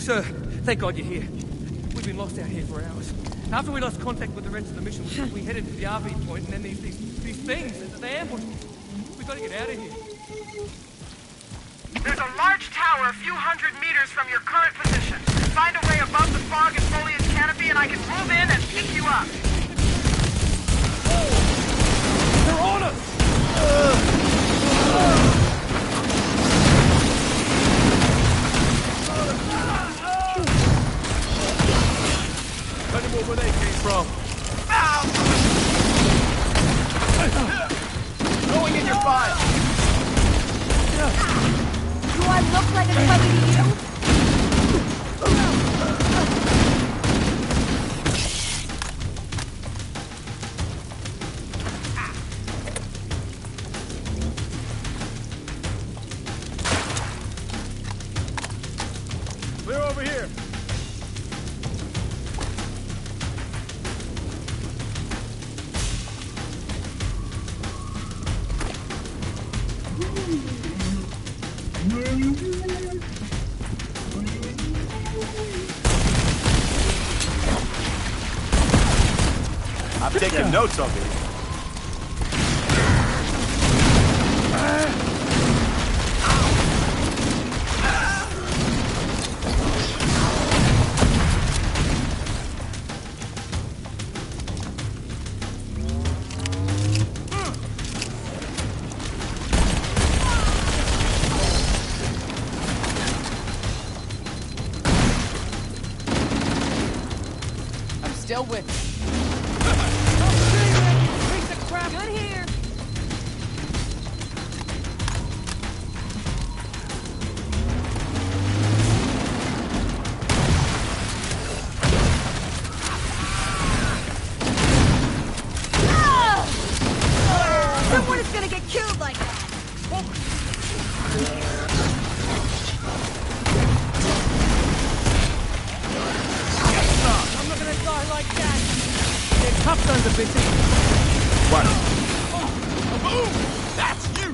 Sir, thank God you're here. We've been lost out here for hours. After we lost contact with the rest of the mission, we headed to the RV point, and then these things, they ambushed us. We gotta get out of here. There's a large tower a few hundred meters from your current position. Find a way above the fog and foliage canopy, and I can move in and pick you up. They're on us! Tell me where they came from. Going in your file. Do I look like a trouble to you? Clear over here. I'm taking notes of it. I'm still with you. Good here. Someone is gonna get killed like that. I'm not gonna die like that! Their tough guns are busy. What? Boom! That's you!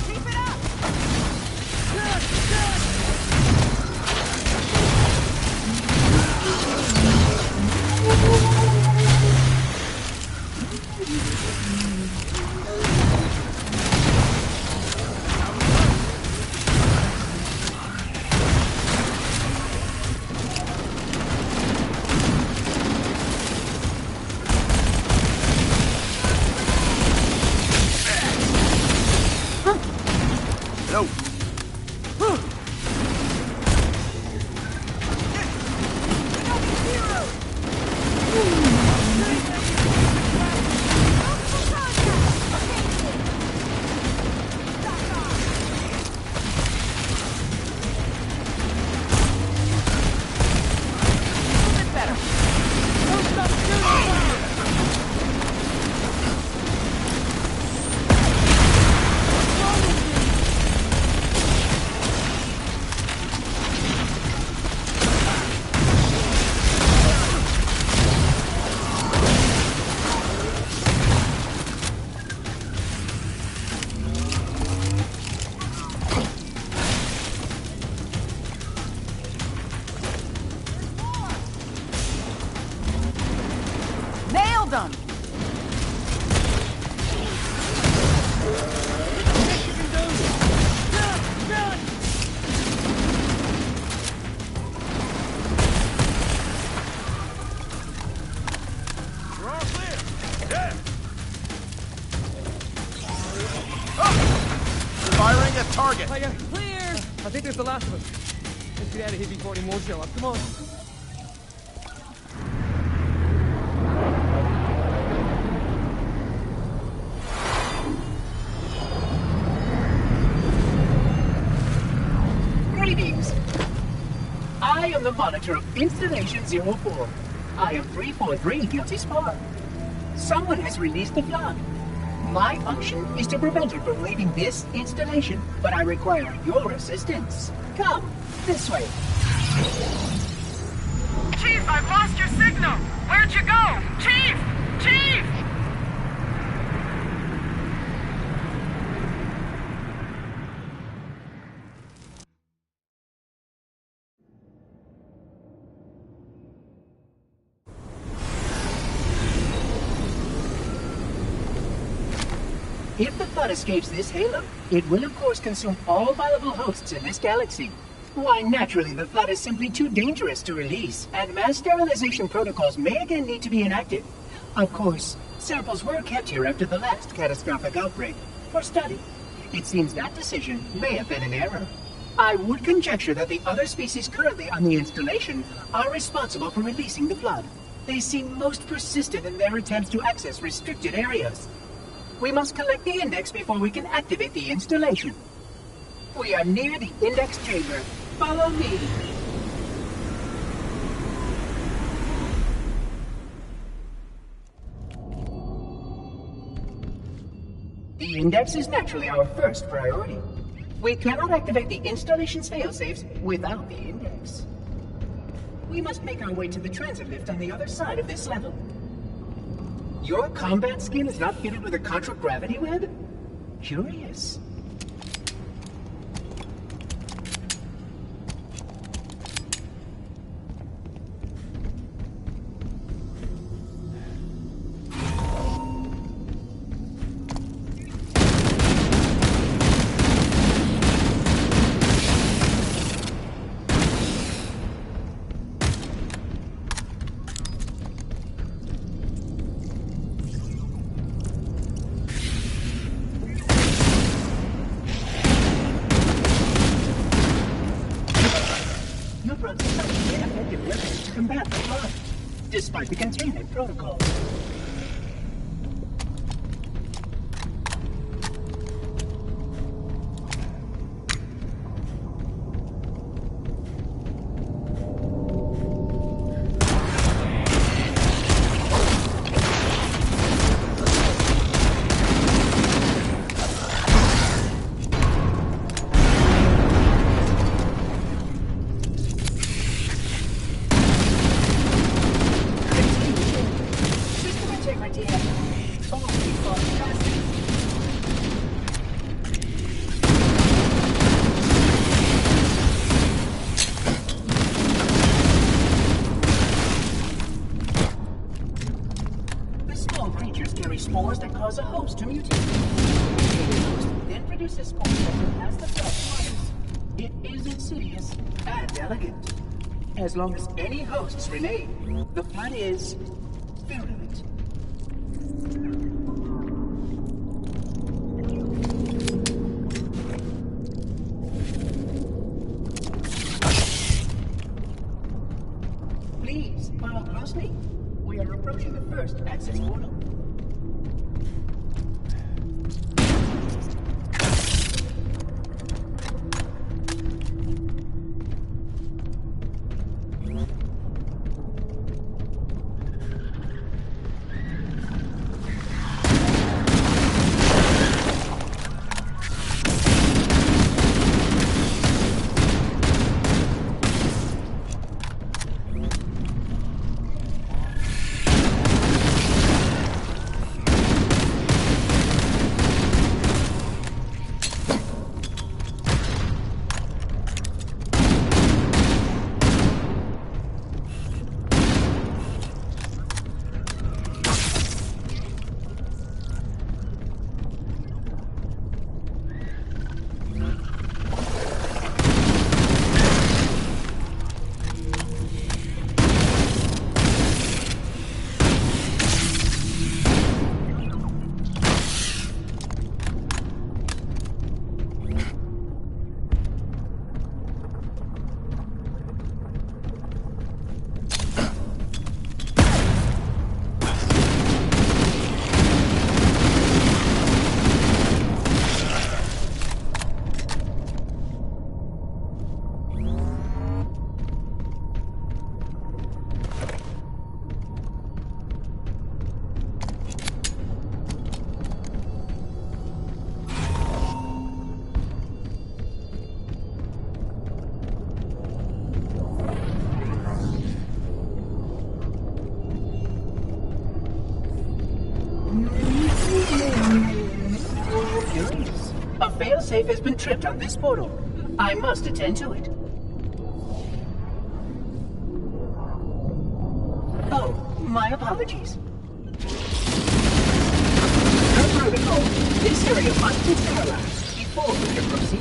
Keep it up. No. Nailed them! We're all clear. Yeah. Firing at target. Hiya. Clear! I think that's the last of them. Let's get out of here before any more show up. Come on. Greetings. I am the monitor of Installation 04. I am 343 Guilty Spot. Someone has released the flood. My function is to prevent it from leaving this installation, but I require your assistance. Come, this way. Chief, I've lost your signal! Where'd you go? Chief! Chief! If the flood escapes this halo, it will of course consume all viable hosts in this galaxy. Why, naturally, the flood is simply too dangerous to release, and mass sterilization protocols may again need to be enacted. Of course, samples were kept here after the last catastrophic outbreak, for study. It seems that decision may have been an error. I would conjecture that the other species currently on the installation are responsible for releasing the flood. They seem most persistent in their attempts to access restricted areas. We must collect the index before we can activate the installation. We are near the index chamber. Follow me. The index is naturally our first priority. We cannot activate the installation's failsafes without the index. We must make our way to the transit lift on the other side of this level. Your combat skin is not fitted with a contragravity web? Curious. Despite the containment protocol. Spores that cause a host to mutate. The host then produces spores that can pass the flood to others. It is insidious and elegant. As long as any hosts remain, the flood is virulent. Please follow closely. We are approaching the first access portal. failsafe has been tripped on this portal. I must attend to it. Oh, my apologies. Per protocol, this area must be sterilized before we can proceed.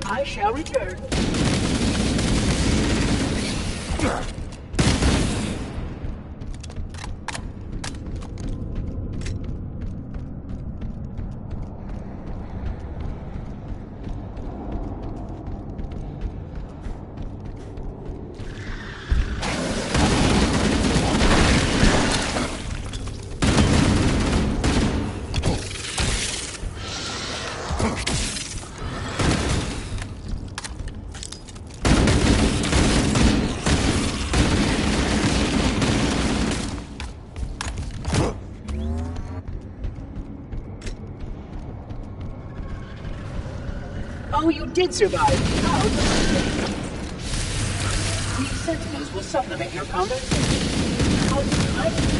I shall return. Oh, you did survive. These sentinels will supplement your combat. How did you like it?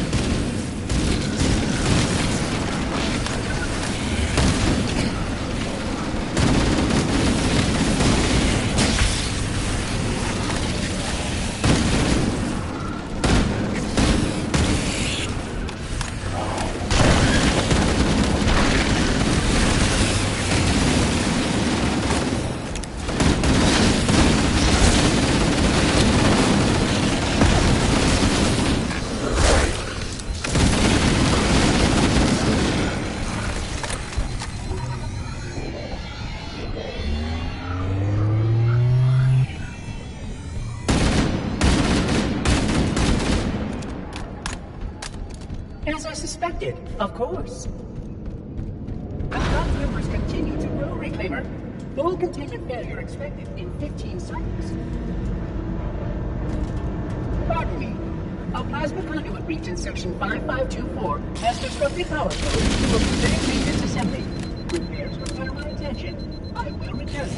As I suspected, of course. The plot numbers continue to grow, Reclaimer. Full containment failure expected in 15 seconds. Pardon me. A plasma conduit breach in section 5524 has disrupted power flow to a preventive maintenance assembly. Repairs require my attention. I will return.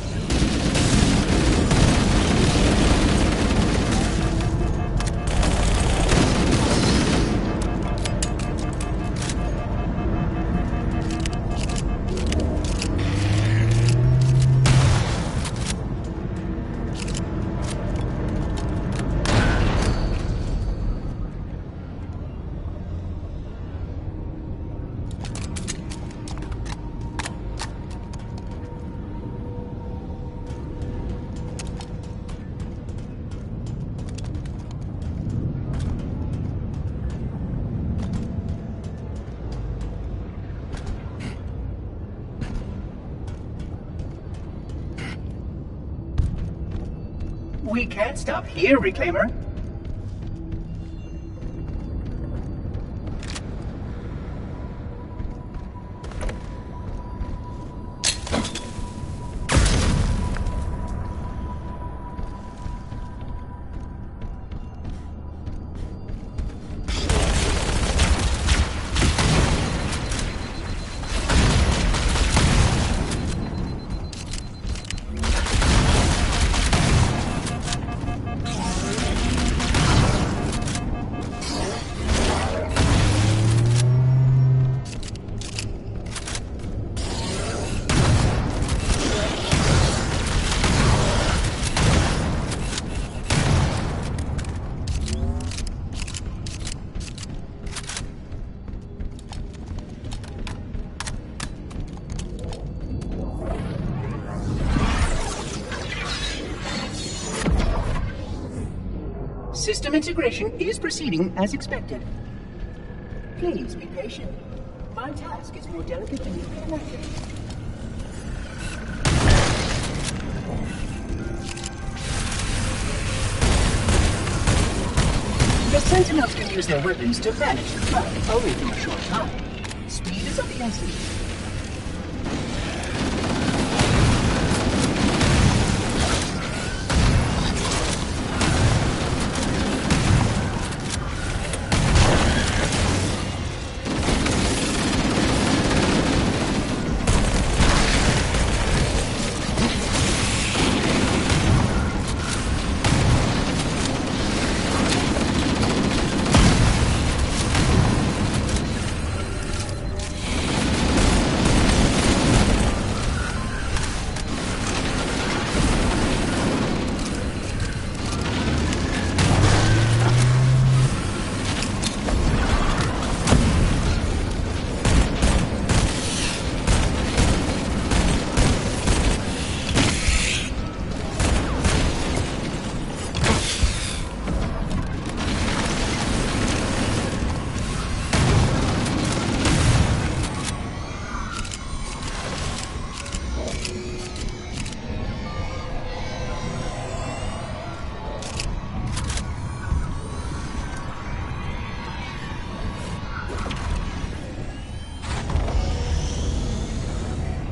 We can't stop here, Reclaimer. System integration is proceeding as expected. Please be patient. My task is more delicate than you can imagine. The Sentinels can use their weapons to manage the crowd only for a short time. Speed is of the essence.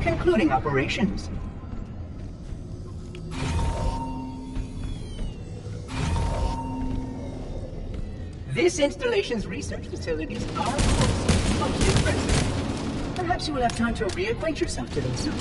Concluding operations. This installation's research facilities are, of course, most impressive. Perhaps you will have time to reacquaint yourself to them soon.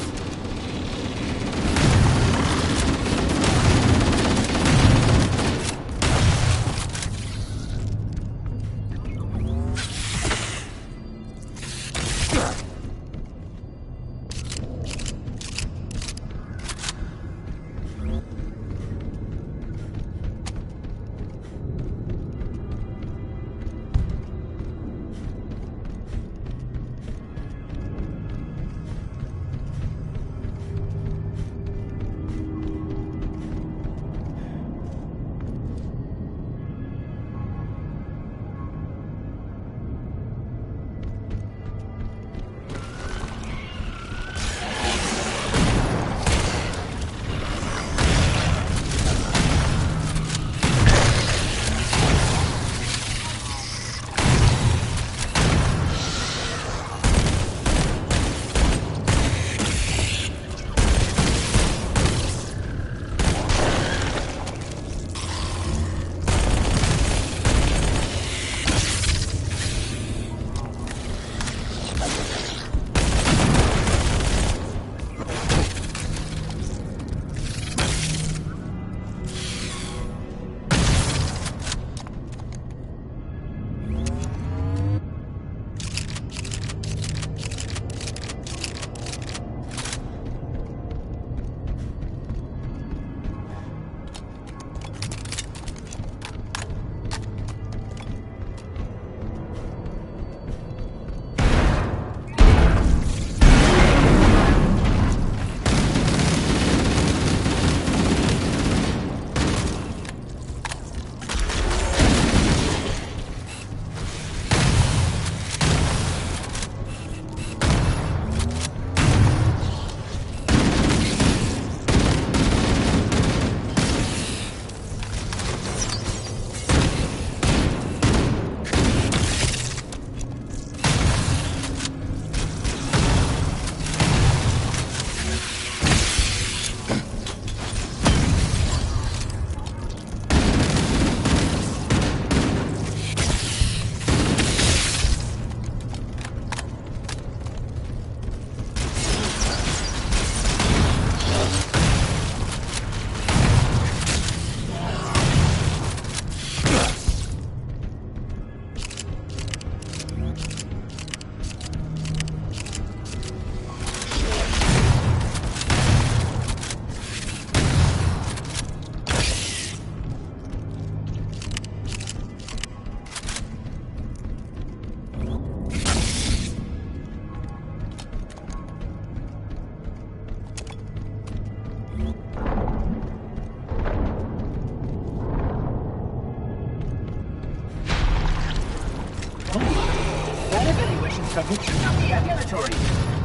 conviction of the ambulatory.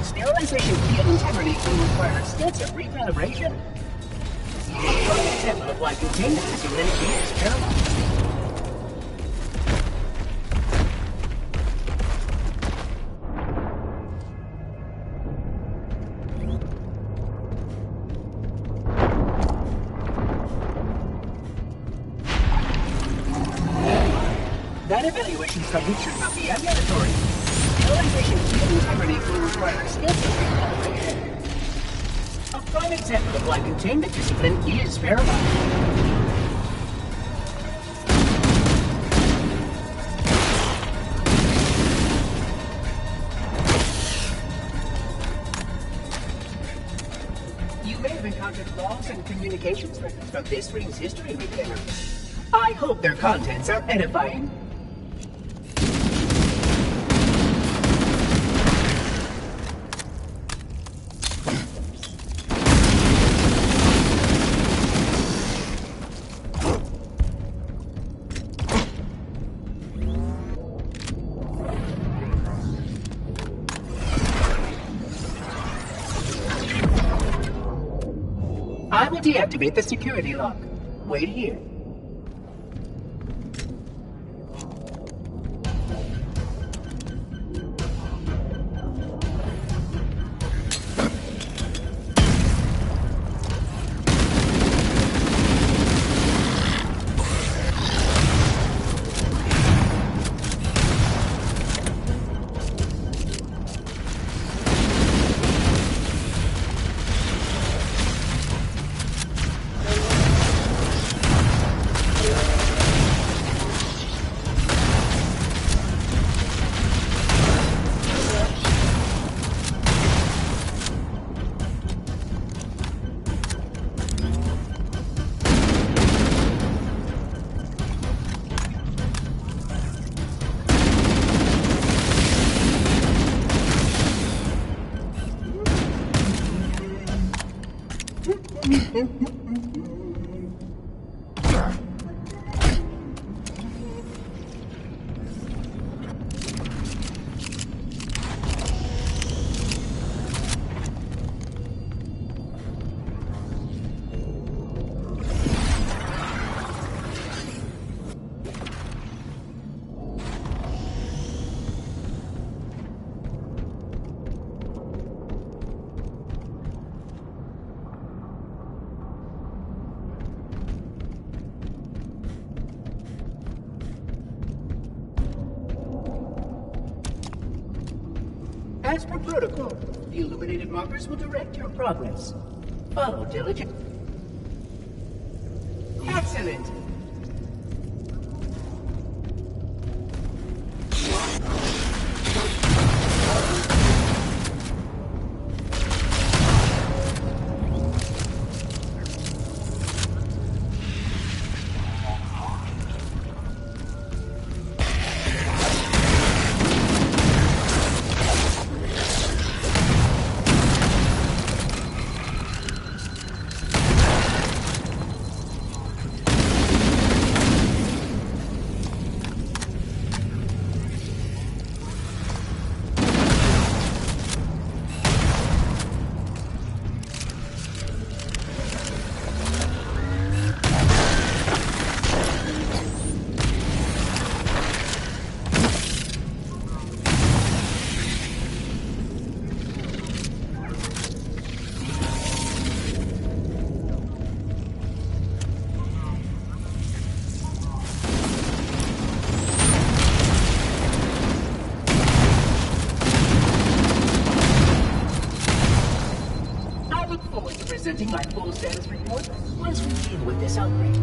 Sterilization field integrity will require extensive recalibration. A prime example of why containment is paramount. That evaluation conviction of the ambulatory. Sterilization field integrity will require extensive recalibration. A prime example of why containment discipline is paramount. You may have encountered logs and communications records from this ring's history, Lieutenant. I hope their contents are edifying. I will deactivate the security lock. Wait here. As per protocol, the illuminated markers will direct your progress. Follow diligently. Excellent! Presenting my full status report once we deal with this outbreak.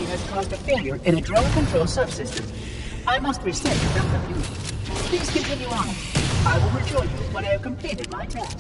Has caused a failure in a drone control subsystem. I must reset the computer. Please continue on. I will rejoin you when I have completed my task.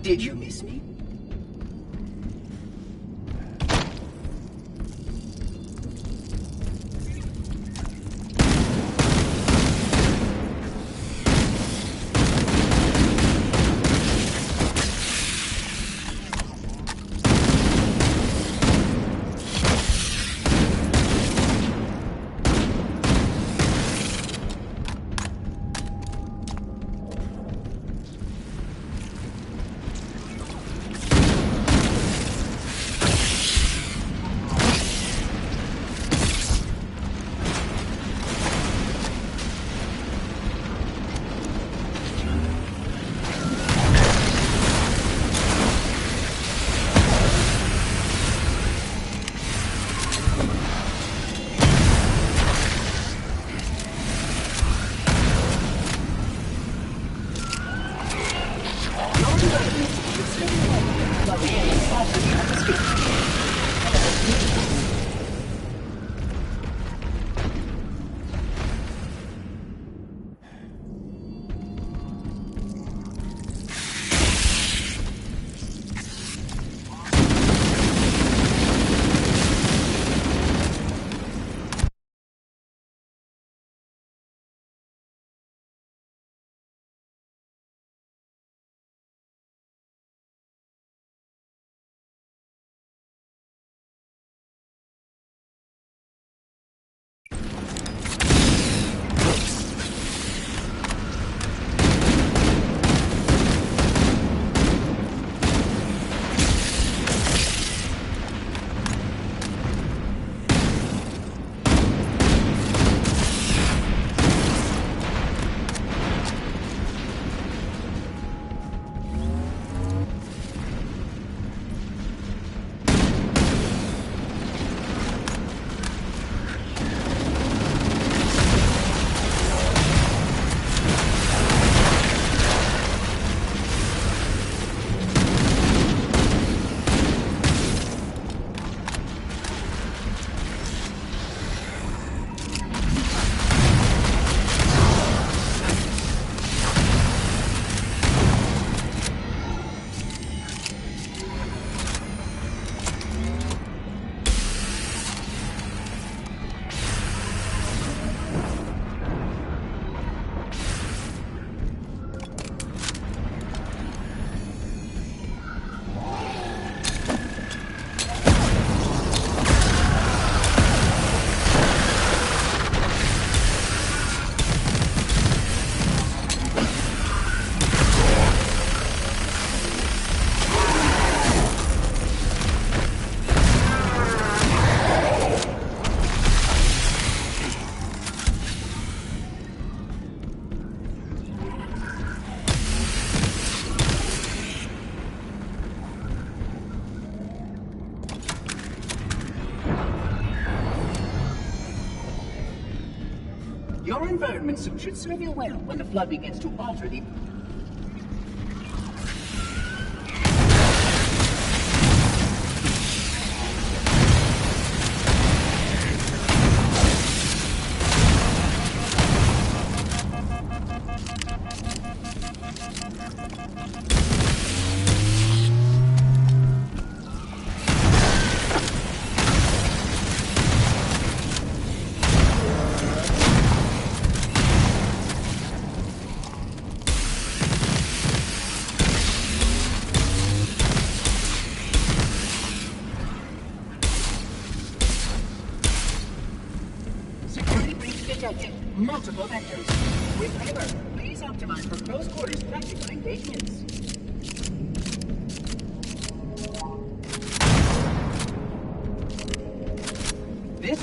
Did you miss me? Your environment suit should serve you well when the flood begins to alter the... Multiple vectors. With favor, please optimize for close quarters practical engagements. This...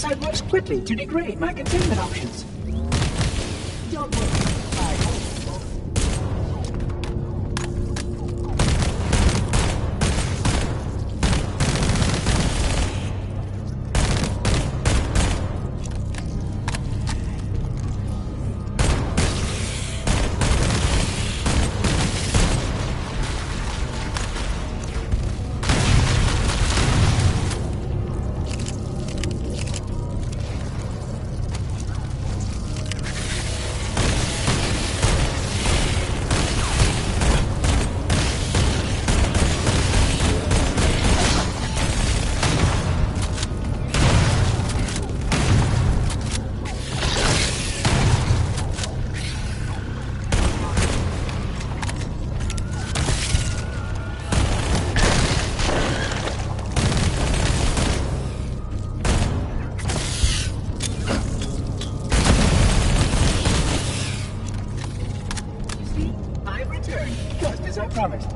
parasite works quickly to degrade my containment options. Don't worry, I hope. Just as I promised.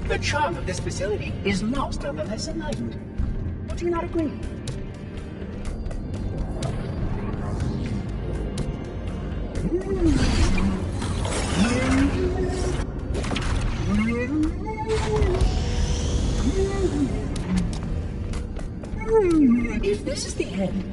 The charm of this facility is lost on the less enlightened. Would you not agree? If this is the end,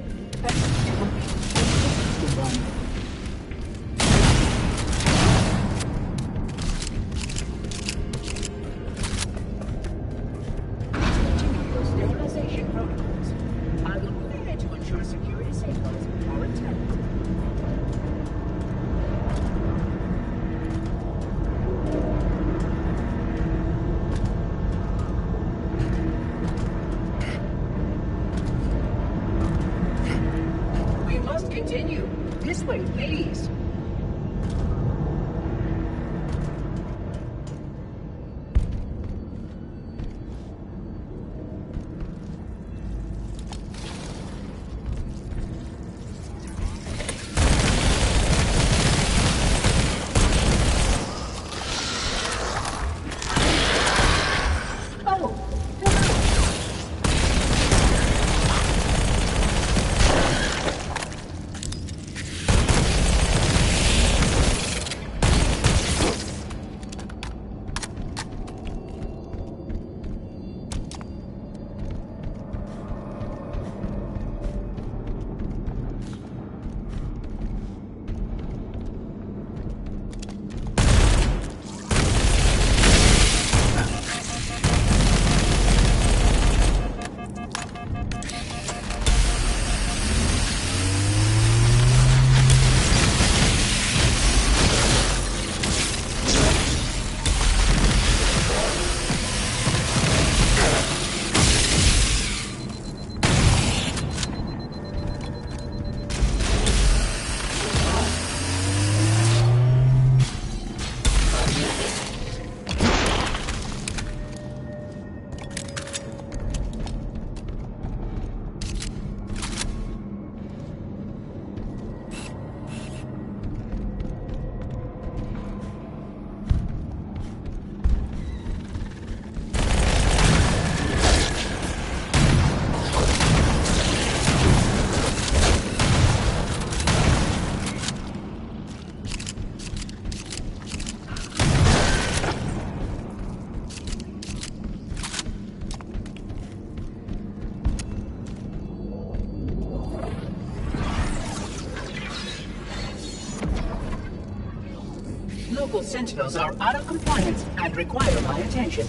local sentinels are out of compliance and require my attention.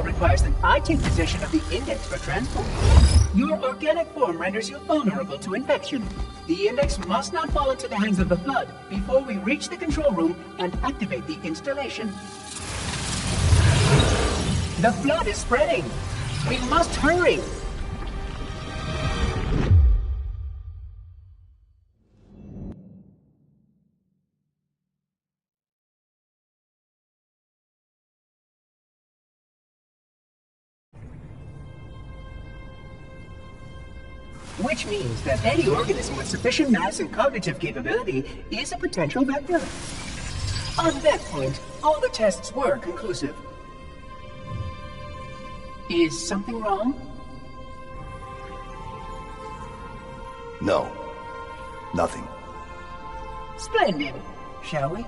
Requires that I take possession of the index for transport. Your organic form renders you vulnerable to infection. The index must not fall into the hands of the Flood before we reach the control room and activate the installation. The Flood is spreading. We must hurry. Which means that any organism with sufficient mass and cognitive capability is a potential vector. On that point, all the tests were conclusive. Is something wrong? No. Nothing. Splendid. Shall we?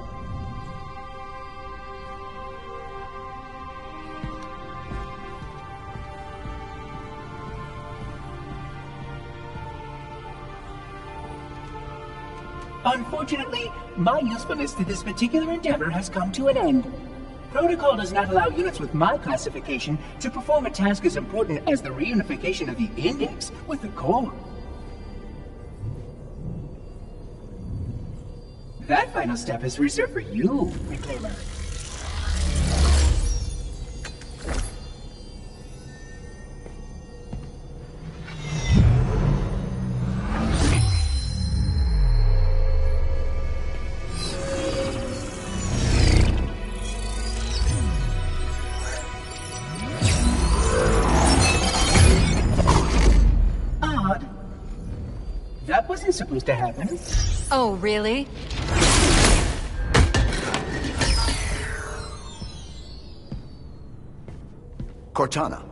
Unfortunately, my usefulness to this particular endeavor has come to an end. Protocol does not allow units with my classification to perform a task as important as the reunification of the Index with the core. That final step is reserved for you, Reclaimer. Supposed to happen. Oh, really? Cortana.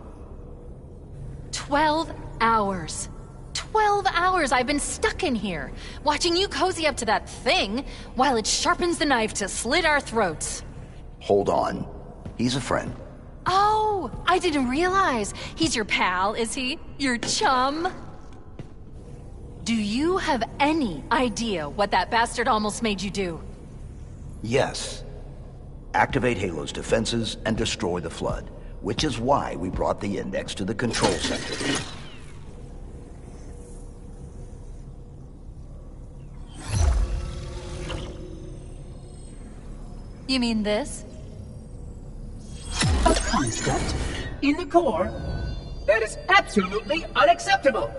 12 hours. 12 hours I've been stuck in here, watching you cozy up to that thing while it sharpens the knife to slit our throats. Hold on. He's a friend. Oh, I didn't realize. He's your pal, is he? Your chum? Do you have any idea what that bastard almost made you do? Yes. Activate Halo's defenses and destroy the Flood, which is why we brought the Index to the control center. You mean this? A construct in the core? That is absolutely unacceptable!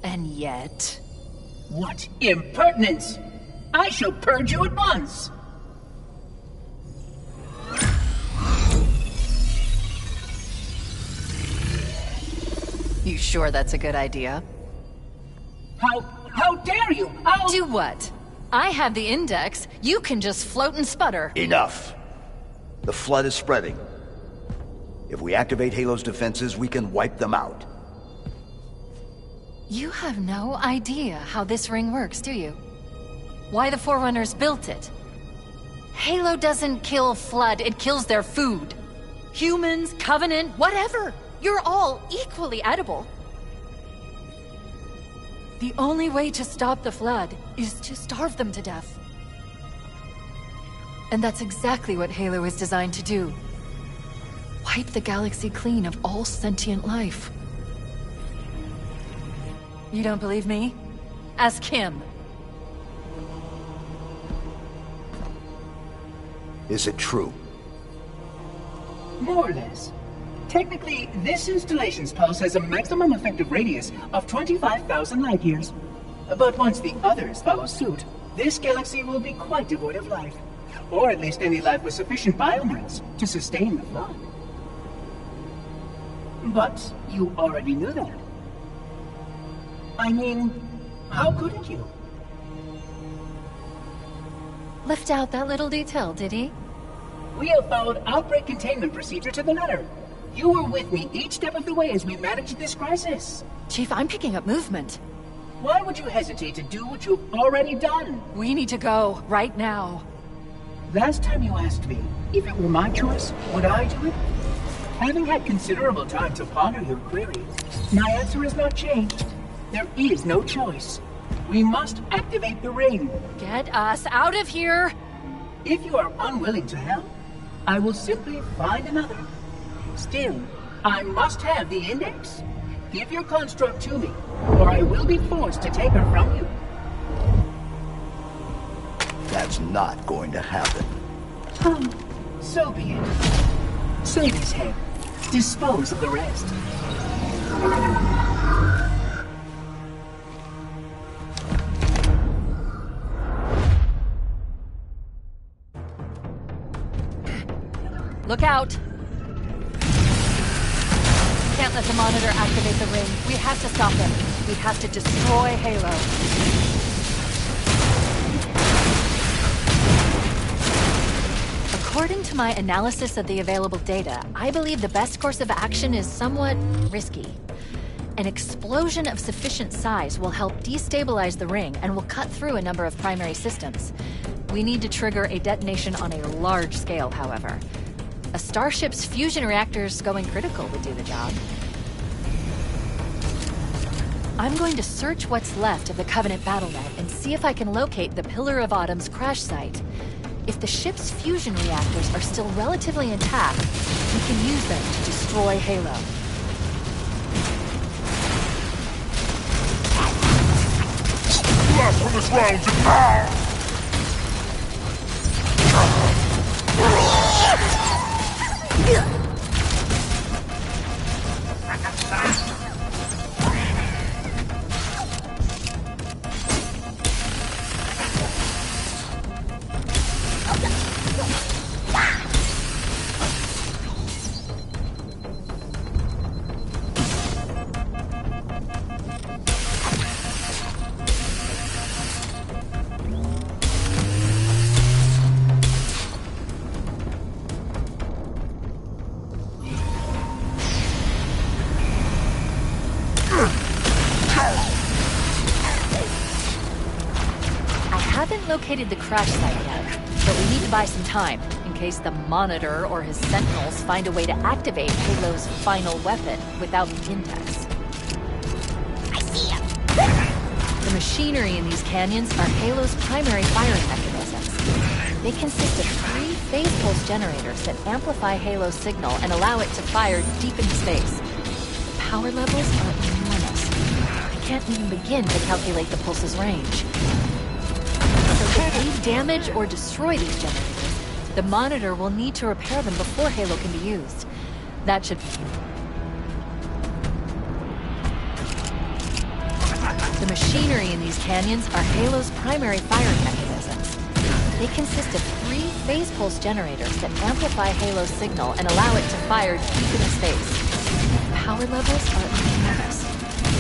And yet... What impertinence! I shall purge you at once! You sure that's a good idea? How dare you? I'll... Do what? I have the index. You can just float and sputter. Enough. The flood is spreading. If we activate Halo's defenses, we can wipe them out. You have no idea how this ring works, do you? Why the Forerunners built it. Halo doesn't kill Flood, it kills their food. Humans, Covenant, whatever. You're all equally edible. The only way to stop the Flood is to starve them to death. And that's exactly what Halo is designed to do. Wipe the galaxy clean of all sentient life. You don't believe me? Ask him. Is it true? More or less. Technically, this installation's pulse has a maximum effective radius of 25,000 light years. But once the others follow suit, this galaxy will be quite devoid of life. Or at least any life with sufficient biomass to sustain the flood. But you already knew that. I mean, how couldn't you? Left out that little detail, did he? We have followed outbreak containment procedure to the letter. You were with me each step of the way as we managed this crisis. Chief, I'm picking up movement. Why would you hesitate to do what you've already done? We need to go, right now. Last time you asked me, if it were my choice, would I do it? Having had considerable time to ponder your query, my answer has not changed. There is no choice. We must activate the ring. Get us out of here! If you are unwilling to help, I will simply find another. Still, I must have the index. Give your construct to me, or I will be forced to take her from you. That's not going to happen. So be it. Save his head. Dispose of the rest. Look out! Can't let the Monitor activate the ring. We have to stop him. We have to destroy Halo. According to my analysis of the available data, I believe the best course of action is somewhat risky. An explosion of sufficient size will help destabilize the ring and will cut through a number of primary systems. We need to trigger a detonation on a large scale, however. A starship's fusion reactors going critical would do the job. I'm going to search what's left of the Covenant BattleNet and see if I can locate the Pillar of Autumn's crash site. If the ship's fusion reactors are still relatively intact, we can use them to destroy Halo. Blast from this round to power! Located the crash site yet, but we need to buy some time in case the Monitor or his Sentinels find a way to activate Halo's final weapon without the index. I see him! The machinery in these canyons are Halo's primary firing mechanisms. They consist of 3 phase pulse generators that amplify Halo's signal and allow it to fire deep into space. The power levels are enormous. I can't even begin to calculate the pulse's range. we damage or destroy these generators, the Monitor will need to repair them before Halo can be used. That should... The machinery in these canyons are Halo's primary firing mechanisms. They consist of 3 phase pulse generators that amplify Halo's signal and allow it to fire deep into space. Power levels are enormous.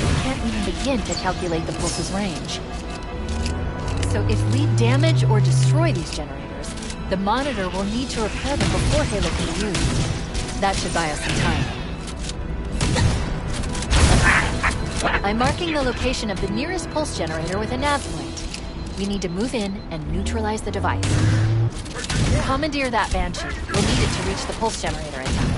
We can't even begin to calculate the pulse's range. So if we damage or destroy these generators, the Monitor will need to repair them before Halo can be used. That should buy us some time. I'm marking the location of the nearest pulse generator with a nav point. We need to move in and neutralize the device. Commandeer that Banshee. We'll need it to reach the pulse generator in time.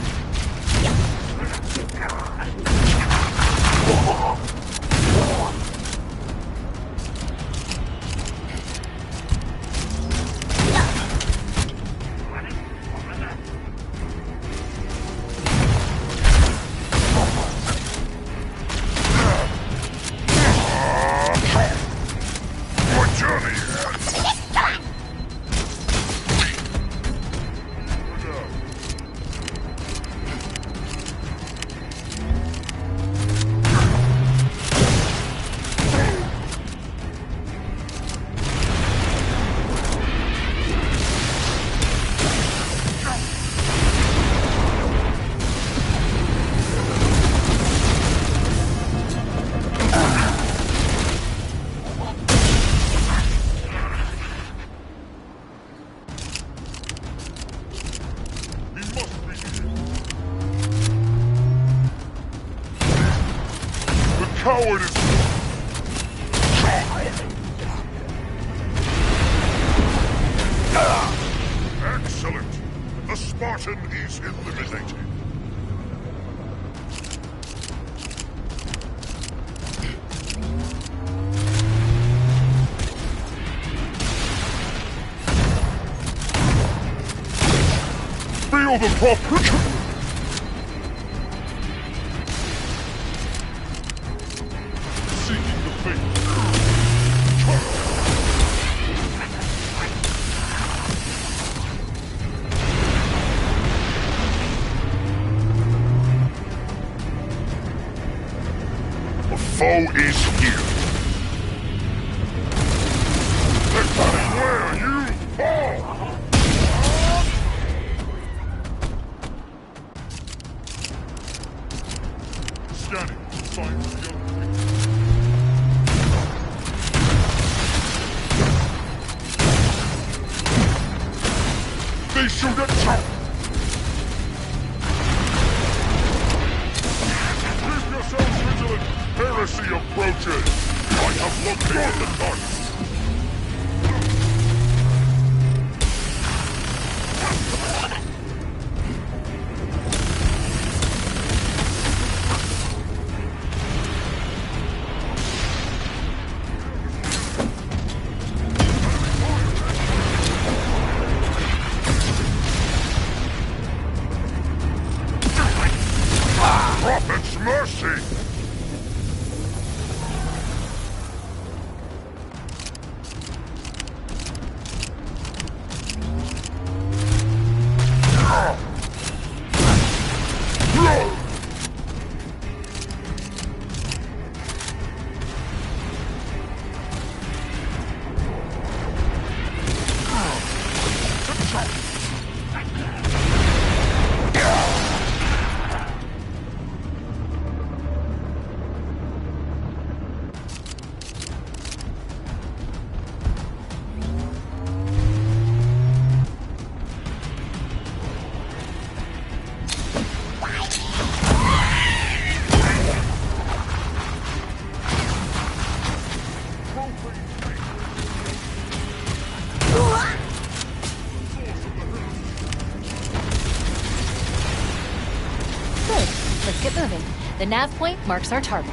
Coward is... Excellent. The Spartan is eliminated. Feel the proper... Foe is here. Where you fall! Scanning. Find the other. They shoot at top. Keep yourselves vigilant. Heresy approaches! I have located the target! Prophet's mercy! Let's get moving. The nav point marks our target.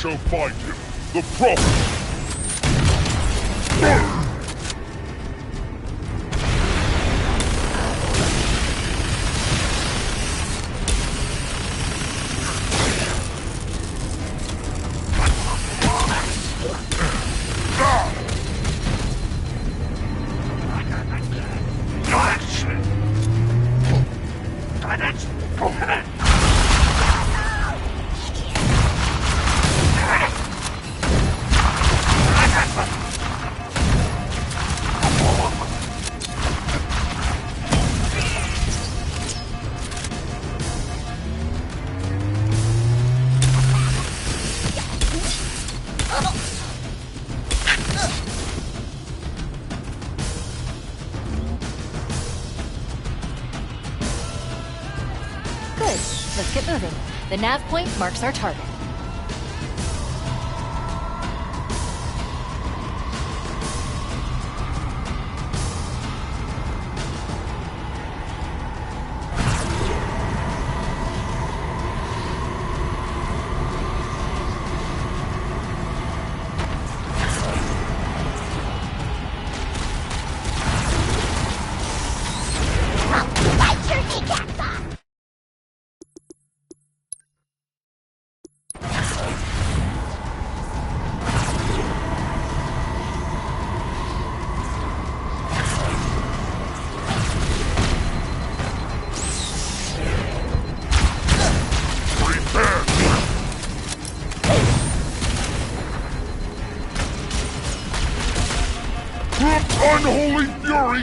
shall find him, the Prophet! Let's get moving. The nav point marks our target. Unholy fury!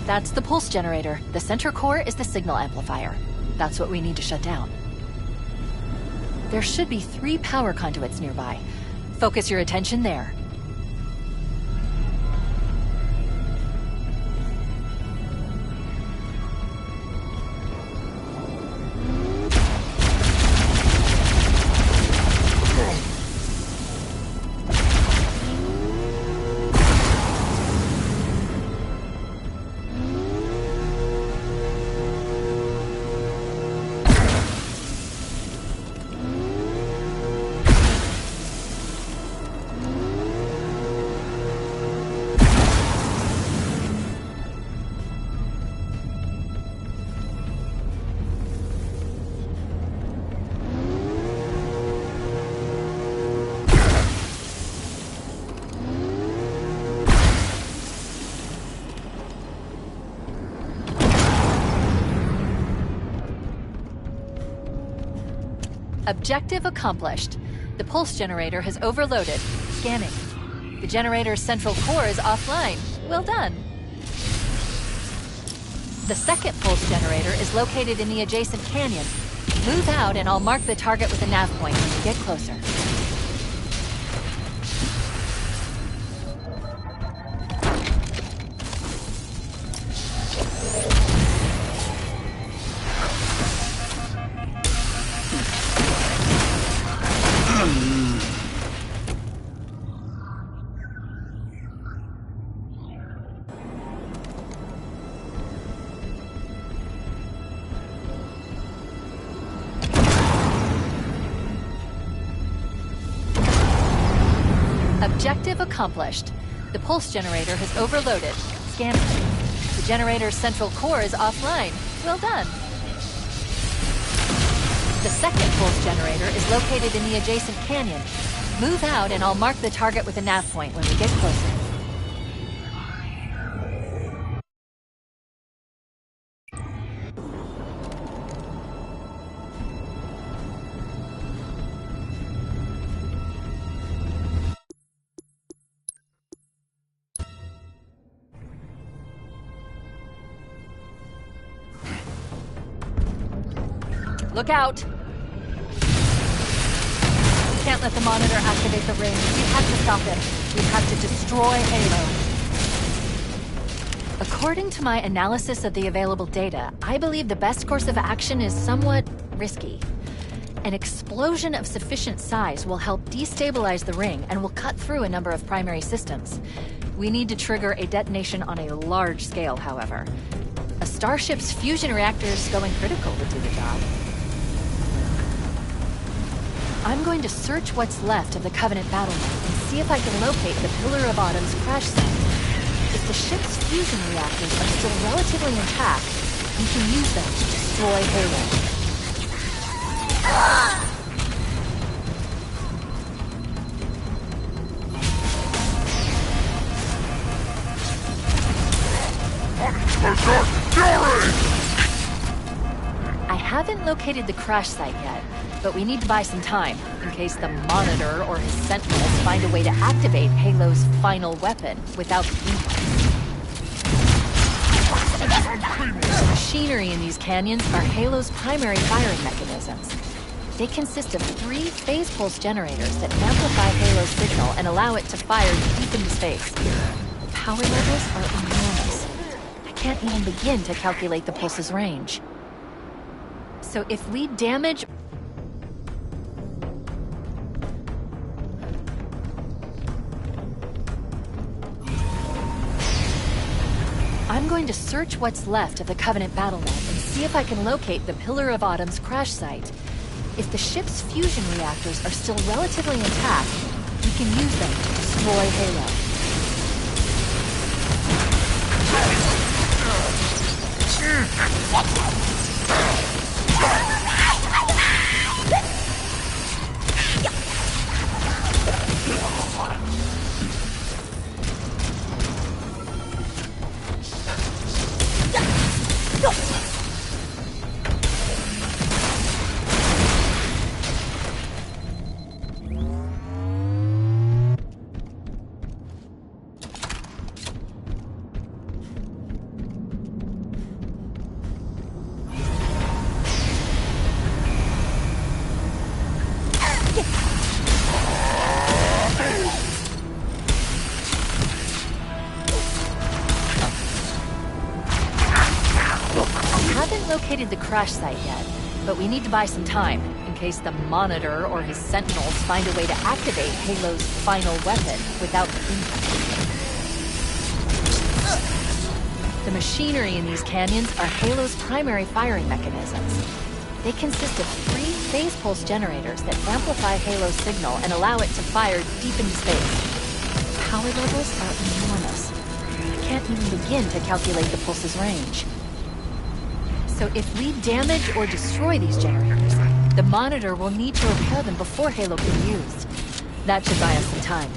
That's the pulse generator. The center core is the signal amplifier. That's what we need to shut down. There should be 3 power conduits nearby. Focus your attention there. Objective accomplished. The pulse generator has overloaded. Scanning. The generator's central core is offline. Well done. The second pulse generator is located in the adjacent canyon. Move out and I'll mark the target with a nav point when we get closer. Objective accomplished. The pulse generator has overloaded. Scanning. The generator's central core is offline. Well done. The second pulse generator is located in the adjacent canyon. Move out and I'll mark the target with a nav point when we get closer. Look out! We can't let the monitor activate the ring. We have to stop him. We have to destroy Halo. According to my analysis of the available data, I believe the best course of action is somewhat risky. An explosion of sufficient size will help destabilize the ring and will cut through a number of primary systems. We need to trigger a detonation on a large scale, however. A starship's fusion reactors going critical would do the job. I'm going to search what's left of the Covenant battle net and see if I can locate the Pillar of Autumn's crash site. If the ship's fusion reactors are still relatively intact, we can use them to destroy Halo. I haven't located the crash site yet, but we need to buy some time in case the Monitor or his Sentinels find a way to activate Halo's final weapon without the impact. The machinery in these canyons are Halo's primary firing mechanisms. They consist of 3 phase pulse generators that amplify Halo's signal and allow it to fire deep into space. The power levels are enormous. I can't even begin to calculate the pulse's range. So if we damage... I'm going to search what's left of the Covenant battle net and see if I can locate the Pillar of Autumn's crash site. If the ship's fusion reactors are still relatively intact, we can use them to destroy Halo. Located the crash site yet, but we need to buy some time in case the Monitor or his Sentinels find a way to activate Halo's final weapon without impact. The machinery in these canyons are Halo's primary firing mechanisms. They consist of 3 phase pulse generators that amplify Halo's signal and allow it to fire deep into space. Power levels are enormous. I can't even begin to calculate the pulse's range. So if we damage or destroy these generators, the Monitor will need to repair them before Halo can be used. That should buy us some time.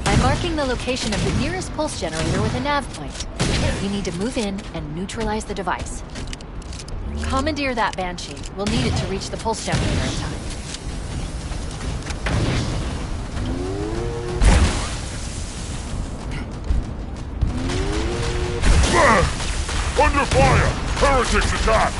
I'm marking the location of the nearest pulse generator with a nav point. We need to move in and neutralize the device. Commandeer that Banshee. We'll need it to reach the pulse generator in time. Under fire! Heretics attack!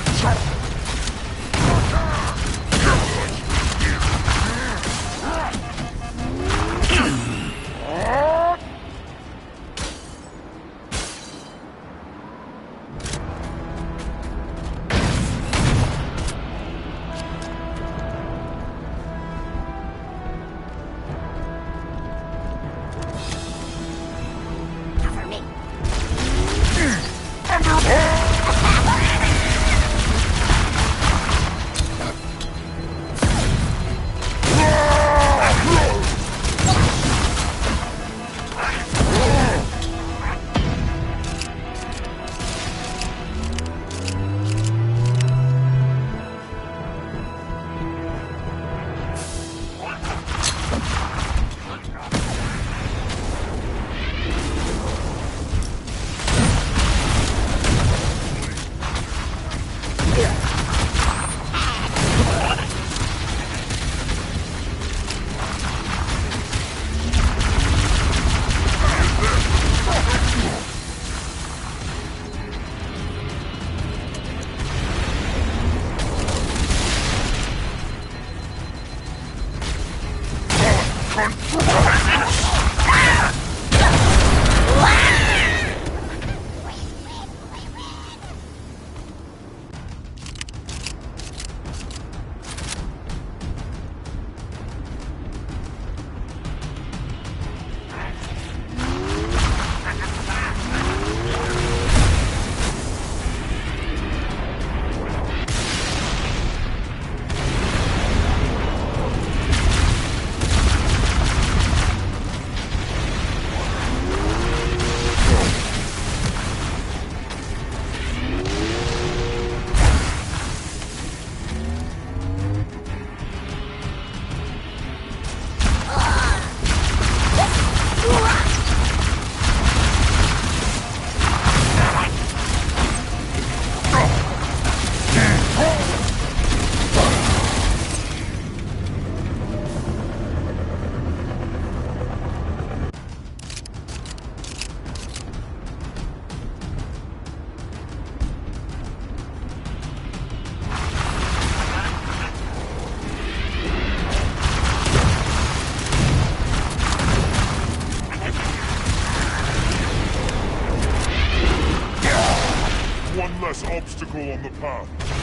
obstacle on the path.